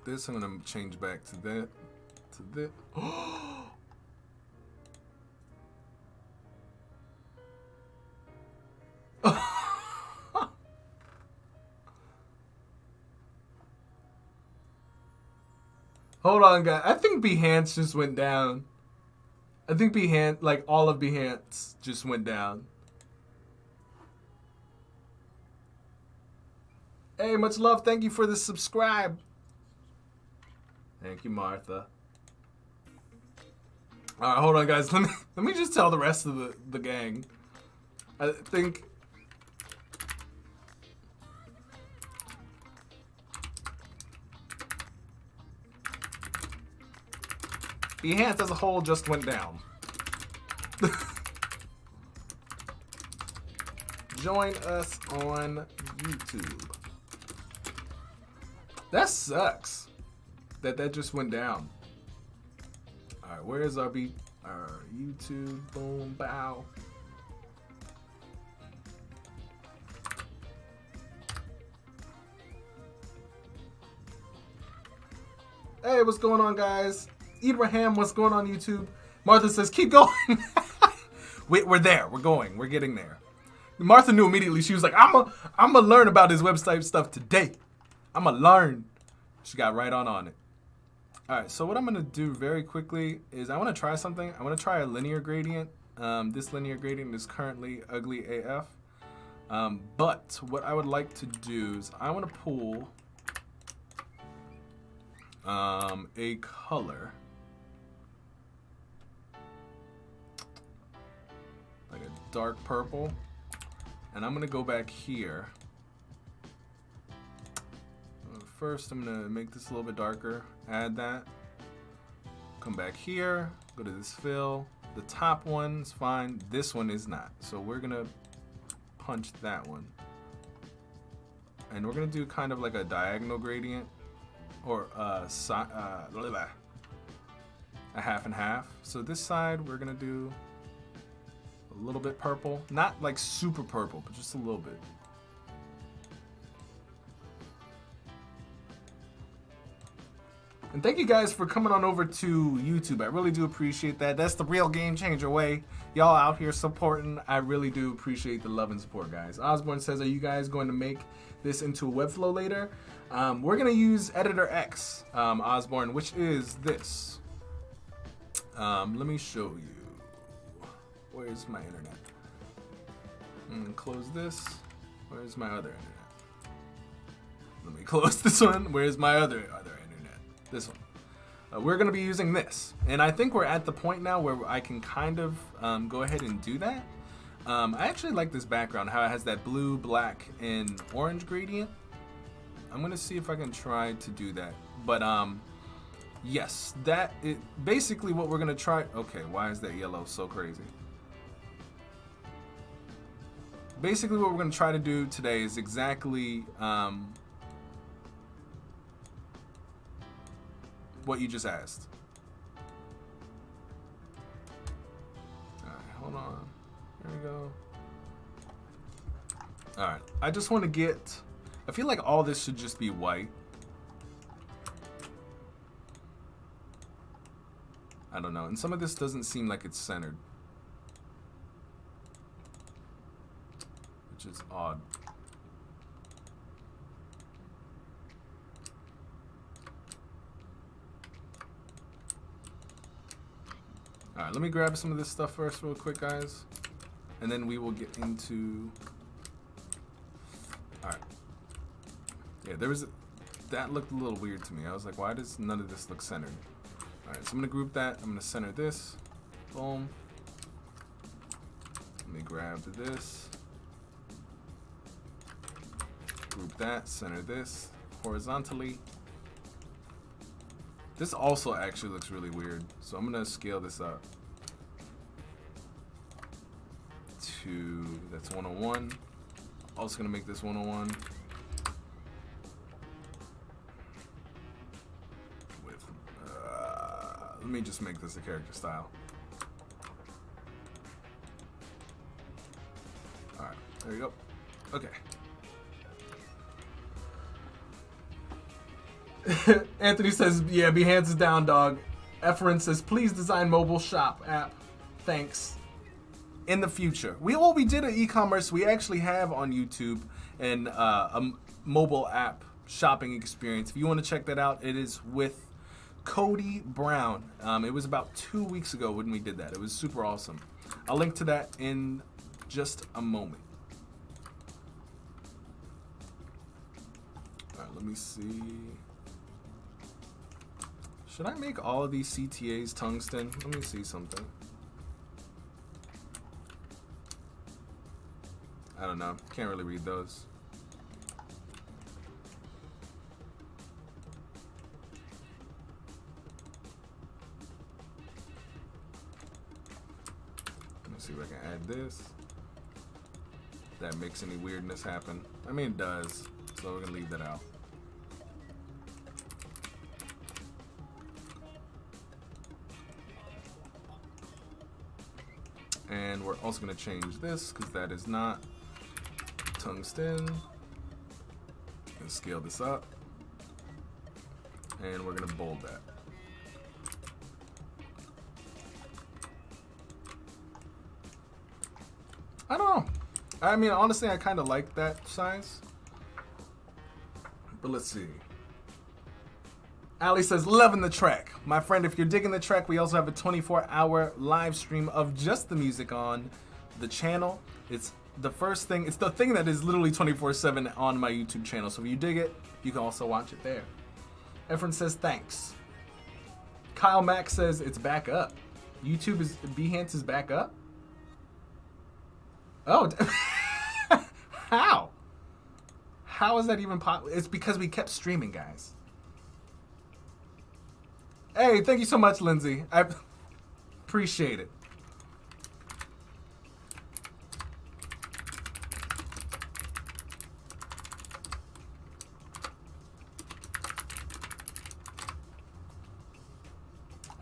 This I'm gonna change back to that, to this. Hold on, guys. I think Behance just went down. I think Behance, like all of Behance, just went down. Hey, much love. Thank you for the subscribe. Thank you, Martha. All right, hold on, guys. Let me just tell the rest of the gang. I think. Behance as a whole just went down. Join us on YouTube. That sucks. That just went down. All right, where's our YouTube? Boom, bow. Hey, what's going on, guys? Ibrahim, what's going on YouTube? Martha says, keep going. We're there. We're going. We're getting there. Martha knew immediately. She was like, I'm gonna learn about his website stuff today. I'm gonna learn. She got right on it. All right, so what I'm gonna do very quickly is I wanna try something. I wanna try a linear gradient. This linear gradient is currently ugly AF. But what I would like to do is I wanna pull a color. Like a dark purple. And I'm gonna go back here. First, I'm gonna make this a little bit darker. Add that. Come back here. Go to this fill. The top one's fine. This one is not. So we're gonna punch that one. And we're gonna do kind of like a diagonal gradient, or a half and half. So this side we're gonna do a little bit purple, not like super purple, but just a little bit. And thank you guys for coming on over to YouTube. I really do appreciate that. That's the real Game Changer way. Y'all out here supporting. I really do appreciate the love and support, guys. Osborne says, are you guys going to make this into a Webflow later? We're going to use Editor X, Osborne, which is this. Let me show you. Where's my internet? Close this. Where's my other internet? Let me close this one. Where's my other internet? This one. We're going to be using this. And I think we're at the point now where I can kind of go ahead and do that. I actually like this background, how it has that blue, black, and orange gradient. I'm going to see if I can try to do that. But yes, that is basically what we're going to try. Okay, why is that yellow so crazy? Basically what we're going to try to do today is exactly what you just asked. Alright, hold on. There we go. Alright, I just want to get... I feel like all this should just be white. I don't know. And some of this doesn't seem like it's centered, which is odd. Alright, let me grab some of this stuff first real quick, guys. And then we will get into... Alright. Yeah, there was... That looked a little weird to me. I was like, why does none of this look centered? Alright, so I'm going to group that. I'm going to center this. Boom. Let me grab this. Group that. Center this. Horizontally. This also actually looks really weird, so I'm gonna scale this up to, that's 101. Also gonna make this 101 with, let me just make this a character style. All right, there you go. Okay. Anthony says, yeah, Behance is down, dog. Efren says, please design mobile shop app. Thanks. In the future. We did an e-commerce. We actually have on YouTube and a mobile app shopping experience. If you want to check that out, it is with Cody Brown. It was about 2 weeks ago when we did that. It was super awesome. I'll link to that in just a moment. All right, let me see. Should I make all of these CTAs tungsten? Let me see something. I don't know. Can't really read those. Let me see if I can add this. If that makes any weirdness happen. I mean, it does. So we're going to leave that out. And we're also going to change this because that is not tungsten. And scale this up. And we're going to bold that. I don't know. I mean, honestly, I kind of like that size. But let's see. Ali says, loving the track. My friend, if you're digging the track, we also have a 24-hour live stream of just the music on the channel. It's the first thing, it's the thing that is literally 24/7 on my YouTube channel. So if you dig it, you can also watch it there. Efren says, thanks. Kyle Mack says, it's back up. YouTube is, Behance is back up? Oh, how? How is that even possible? It's because we kept streaming, guys. Hey, thank you so much, Lindsay. I appreciate it.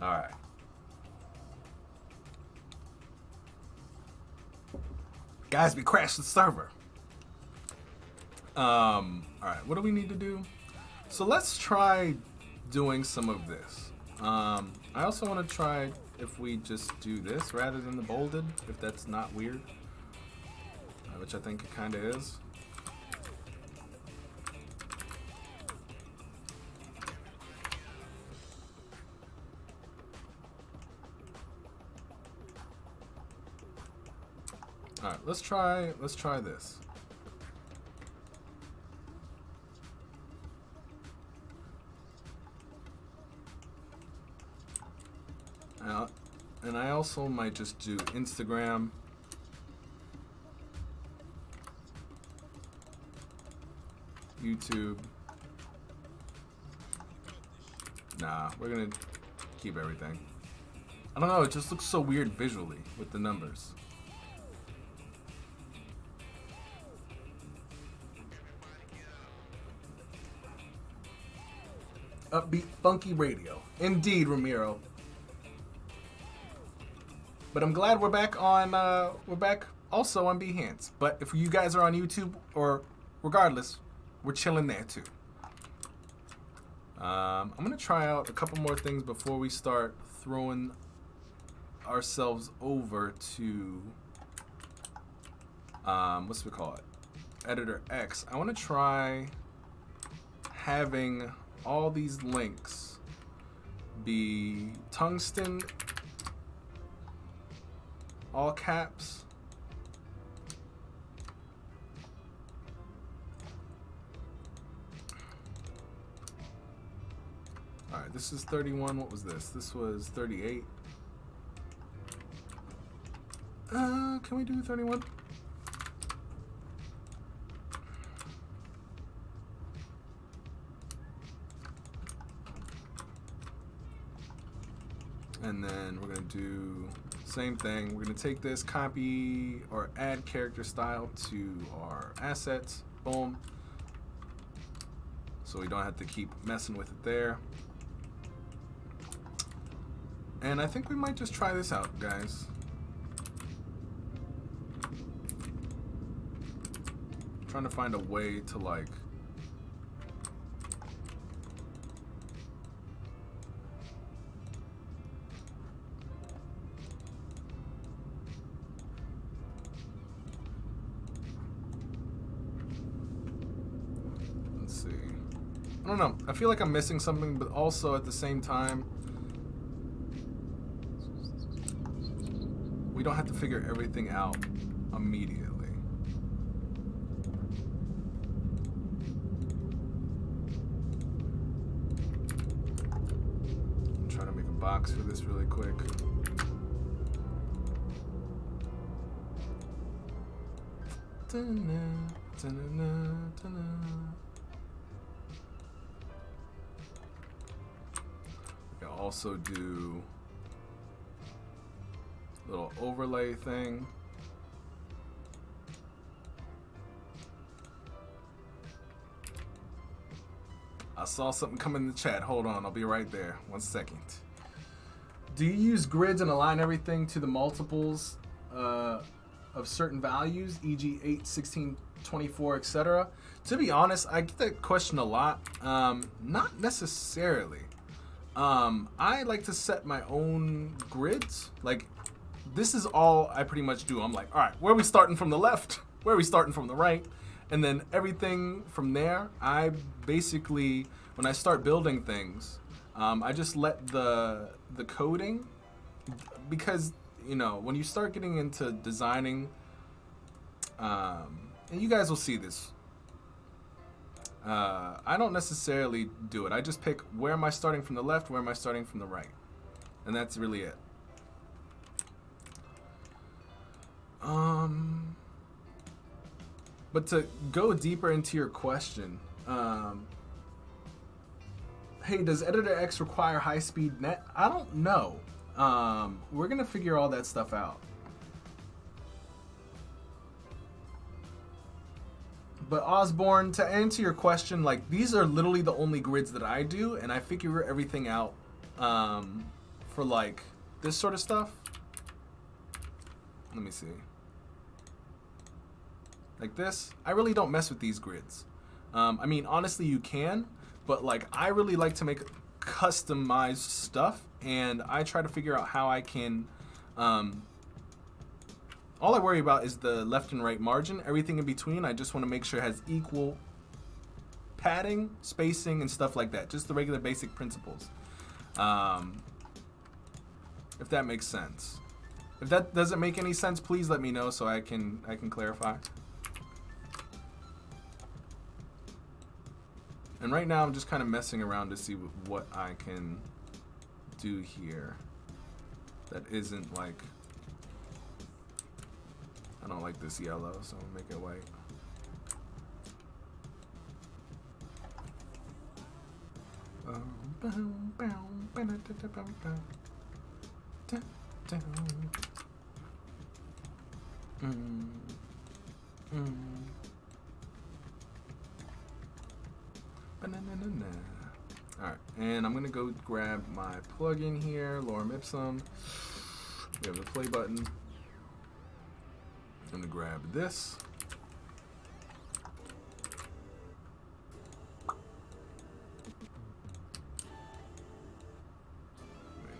All right. Guys, we crashed the server. All right, what do we need to do? So let's try doing some of this. I also want to try if we just do this rather than the bolded, if that's not weird, which I think it kind of is. All right, let's try this. And I also might just do Instagram. YouTube. Nah, we're gonna keep everything. I don't know, it just looks so weird visually with the numbers. Upbeat, funky radio. Indeed, Ramiro. But I'm glad we're back on. We're back also on Behance. But if you guys are on YouTube, or regardless, we're chilling there too. I'm gonna try out a couple more things before we start throwing ourselves over to what's we call it? Editor X. I want to try having all these links be tungsten, all caps. All right, this is 31. What was this? This was 38. Can we do 31? And then we're going to do same thing. We're going to take this, copy or add character style to our assets. Boom. So we don't have to keep messing with it there. And I think we might just try this out, guys. I'm trying to find a way to like I don't know. I feel like I'm missing something, but also at the same time, we don't have to figure everything out immediately. I'm trying to make a box for this really quick. Also do a little overlay thing. I saw something come in the chat. Hold on, I'll be right there. 1 second. Do you use grids and align everything to the multiples of certain values, e.g. 8, 16, 24, etc.? To be honest, I get that question a lot. Not necessarily. I like to set my own grids. Like, this is all I pretty much do. I'm like, all right, where are we starting from the left? Where are we starting from the right? And then everything from there, I basically, when I start building things, I just let the coding, because, you know, when you start getting into designing, and you guys will see this, I don't necessarily do it. I just pick where am I starting from the left, where am I starting from the right. And that's really it. But to go deeper into your question, hey, does Editor X require high-speed net? I don't know. We're going to figure all that stuff out. But Osborne, to answer your question, like, these are literally the only grids that I do, and I figure everything out for like this sort of stuff. Let me see. Like this, I really don't mess with these grids. I mean, honestly, you can, but like I really like to make customized stuff, and I try to figure out how I can. All I worry about is the left and right margin. Everything in between, I just want to make sure it has equal padding, spacing, and stuff like that. Just the regular basic principles. If that makes sense. If that doesn't make any sense, please let me know so I can clarify. And right now I'm just kind of messing around to see what I can do here that isn't like, I don't like this yellow, so I'll make it white. Alright, and I'm gonna go grab my plugin here, Lorem Ipsum. We have the play button. I'm gonna grab this. I'm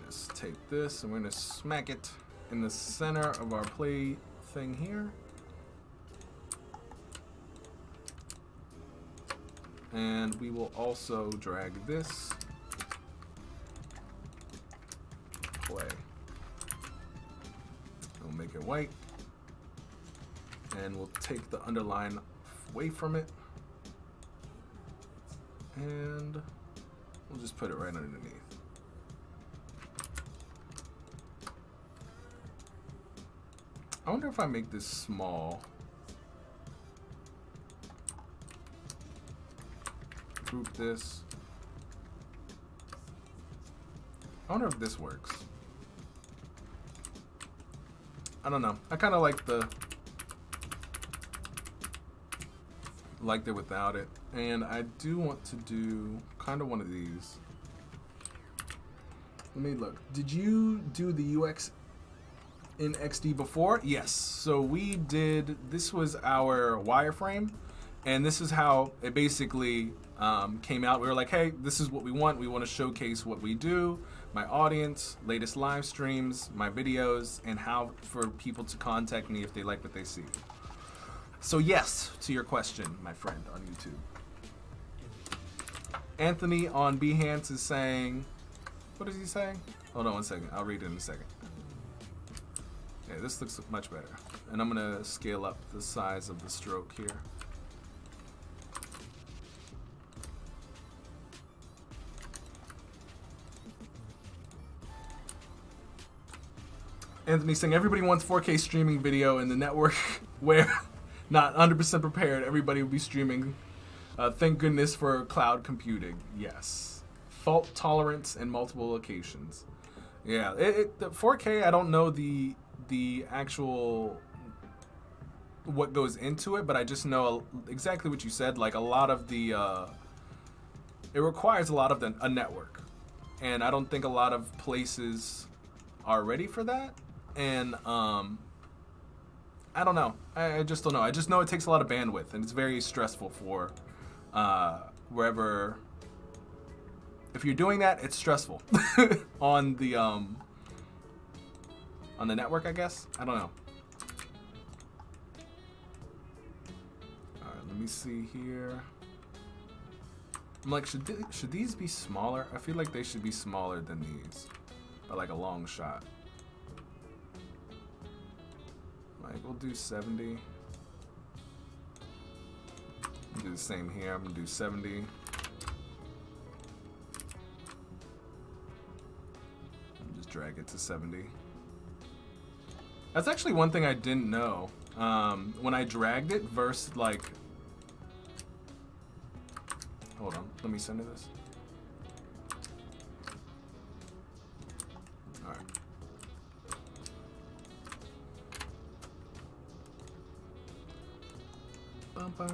gonna take this and we're gonna smack it in the center of our play thing here. And we will also drag this, play. We'll make it white. And we'll take the underline away from it. And we'll just put it right underneath. I wonder if I make this small. Group this. I wonder if this works. I don't know. I kind of like liked it without it, and I do want to do kind of one of these. Let me look. Did you do the UX in XD before? Yes. So we did. This was our wireframe, and this is how it basically came out. We were like, hey, this is what we want. We want to showcase what we do, my audience, latest live streams, my videos, and how for people to contact me if they like what they see. So yes, to your question, my friend on YouTube. Anthony on Behance is saying, what is he saying? Hold on one second. I'll read it in a second. Yeah, this looks much better. And I'm going to scale up the size of the stroke here. Anthony saying, everybody wants 4K streaming video in the network where not 100% prepared, everybody will be streaming. Thank goodness for cloud computing. Yes. Fault tolerance in multiple locations. Yeah, the 4K, I don't know the actual what goes into it, but I just know exactly what you said. Like a lot of the, it requires a lot of a network, and I don't think a lot of places are ready for that. And I don't know. I just don't know. I just know it takes a lot of bandwidth, and it's very stressful for wherever. If you're doing that, it's stressful on the network, I guess. I don't know. All right, let me see here. I'm like, should these be smaller? I feel like they should be smaller than these, by like a long shot. Like, we'll do 70. We'll do the same here. I'm gonna do 70. Just drag it to 70. That's actually one thing I didn't know. When I dragged it versus like, hold on, let me center this. All right. And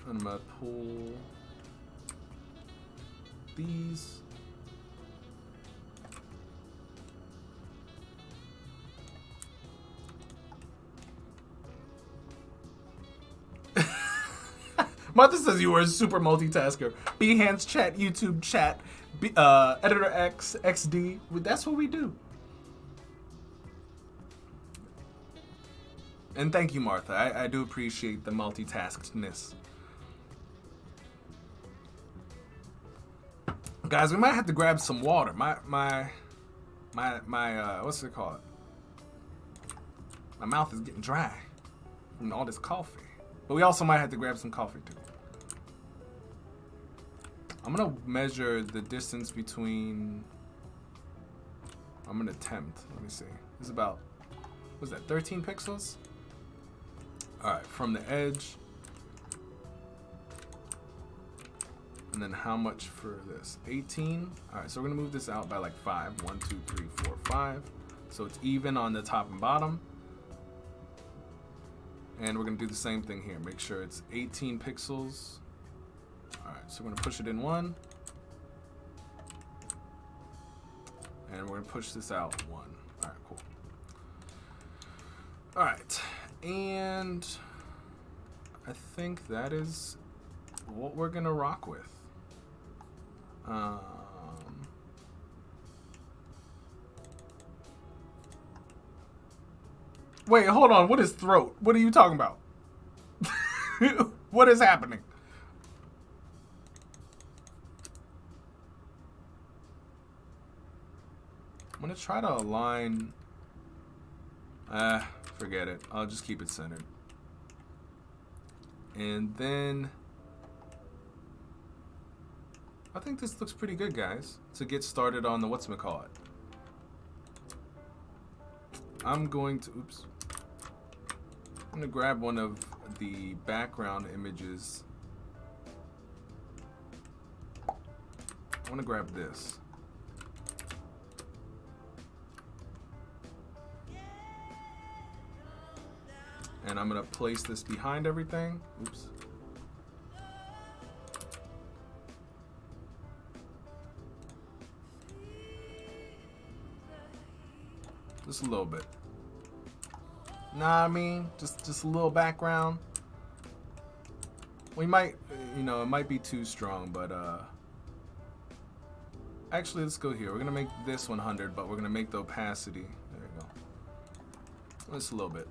I'm gonna pull these. Martha says you were a super multitasker. Behance chat, YouTube chat, Editor X, XD. That's what we do. And thank you, Martha. I do appreciate the multitaskedness. Guys, we might have to grab some water. My what's it called? My mouth is getting dry from all this coffee. But we also might have to grab some coffee too. I'm gonna measure the distance between. I'm gonna attempt. Let me see. It's about, what's that, 13 pixels? Alright, from the edge. And then how much for this? 18. Alright, so we're gonna move this out by like 5. 1, 2, 3, 4, 5. So it's even on the top and bottom. And we're gonna do the same thing here. Make sure it's 18 pixels. Alright, so we're gonna push it in 1. And we're gonna push this out 1. Alright, cool. Alright, and I think that is what we're gonna rock with. Wait, hold on. What is throat? What are you talking about? What is happening? I'm gonna try to align. Forget it. I'll just keep it centered. And then I think this looks pretty good, guys, to get started on the whatchamacallit. I'm going to, oops. I'm gonna grab one of the background images. I wanna grab this. And I'm gonna place this behind everything. Oops. Just a little bit. Nah, I mean, just a little background. We might, you know, it might be too strong, but actually, let's go here. We're gonna make this 100, but we're gonna make the opacity. There you go. Just a little bit.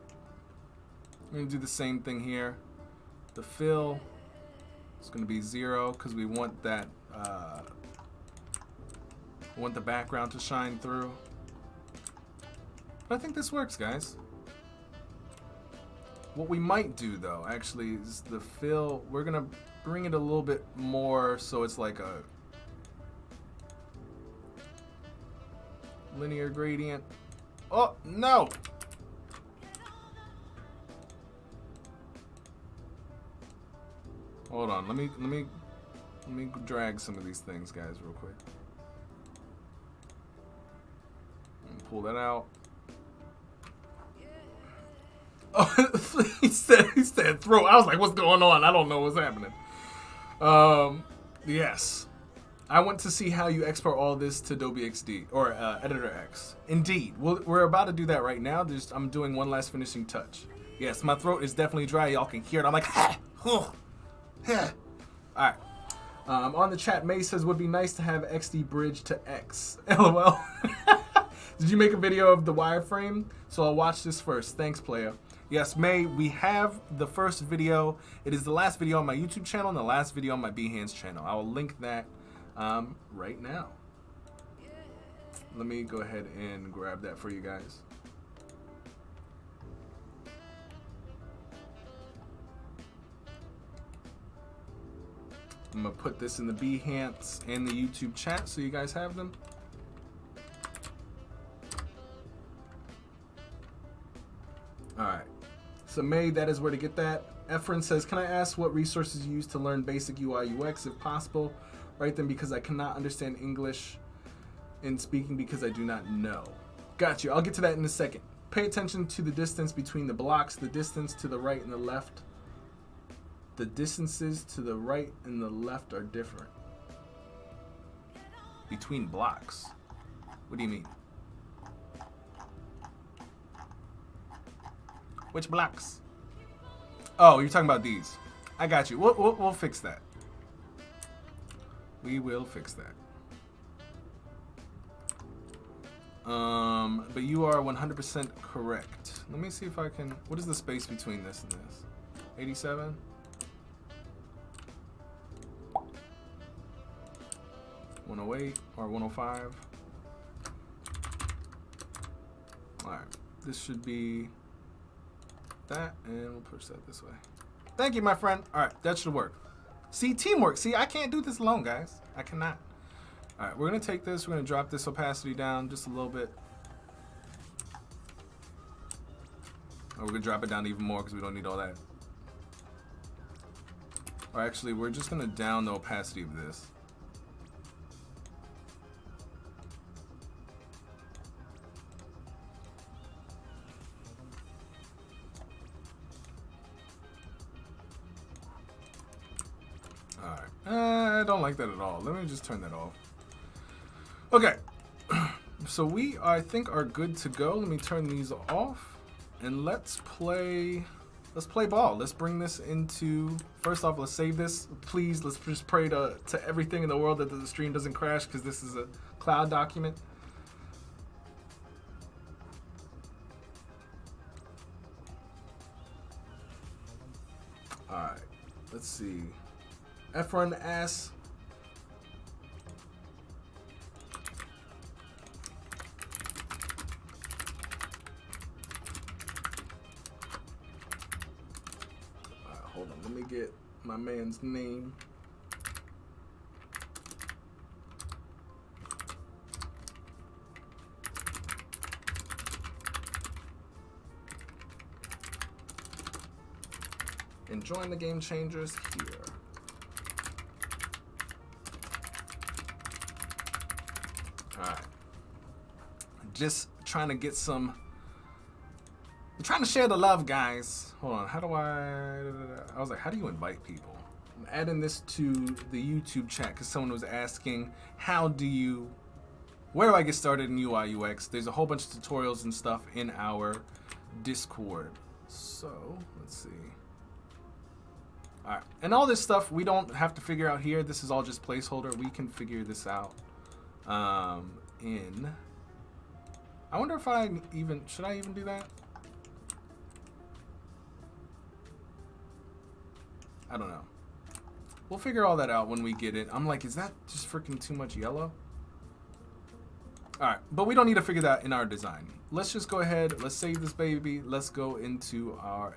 We're gonna do the same thing here. The fill is gonna be 0 because we want that. We want the background to shine through. But I think this works, guys. What we might do, though, actually, is the fill. We're gonna bring it a little bit more so it's like a linear gradient. Oh no! Hold on. Let me drag some of these things, guys, real quick. And pull that out. Oh, he said throat. I was like, what's going on? I don't know what's happening. Yes. I want to see how you export all this to Adobe XD or Editor X. Indeed. We're about to do that right now. I'm doing one last finishing touch. Yes, my throat is definitely dry. Y'all can hear it. I'm like, all right. On the chat, May says, would be nice to have XD bridge to X. LOL. Did you make a video of the wireframe? So I'll watch this first. Thanks, player. Yes, May, we have the first video. It is the last video on my YouTube channel and the last video on my Behance channel. I will link that right now. Let me go ahead and grab that for you guys. I'm gonna put this in the Behance and the YouTube chat so you guys have them. Alright, so May, that is where to get that. Efren says, can I ask what resources you use to learn basic UI UX if possible? Write them because I cannot understand English in speaking because I do not know. Got you, I'll get to that in a second. Pay attention to the distance between the blocks, the distance to the right and the left. The distances to the right and the left are different. Between blocks? What do you mean? Which blocks? Oh, you're talking about these. I got you. We'll fix that. We will fix that. But you are 100% correct. Let me see if I can. What is the space between this and this? 87. $108 or 105. All right. This should be that, and we'll push that this way. Thank you, my friend. All right, that should work. See, teamwork. See, I can't do this alone, guys. I cannot. All right, we're gonna take this. We're gonna drop this opacity down just a little bit. Or we're gonna drop it down even more because we don't need all that. Or actually, we're just gonna down the opacity of this. Alright, I don't like that at all. Let me just turn that off. Okay, so we, I think, are good to go. Let me turn these off, and let's play ball. Let's bring this into, first off, let's save this. Please, let's just pray to everything in the world that the stream doesn't crash, because this is a cloud document. Alright, let's see. Efron asks, hold on, let me get my man's name. And join the game changers here. Alright. Just trying to get some. I'm trying to share the love, guys. Hold on. How do I was like, how do you invite people? I'm adding this to the YouTube chat because someone was asking, where do I get started in UI UX? There's a whole bunch of tutorials and stuff in our Discord. So, let's see. Alright. And all this stuff we don't have to figure out here. This is all just placeholder. We can figure this out. I wonder if should I even do that? I don't know. We'll figure all that out when we get it. I'm like, is that just freaking too much yellow? Alright, but we don't need to figure that in our design. Let's just go ahead, let's save this baby, let's go into our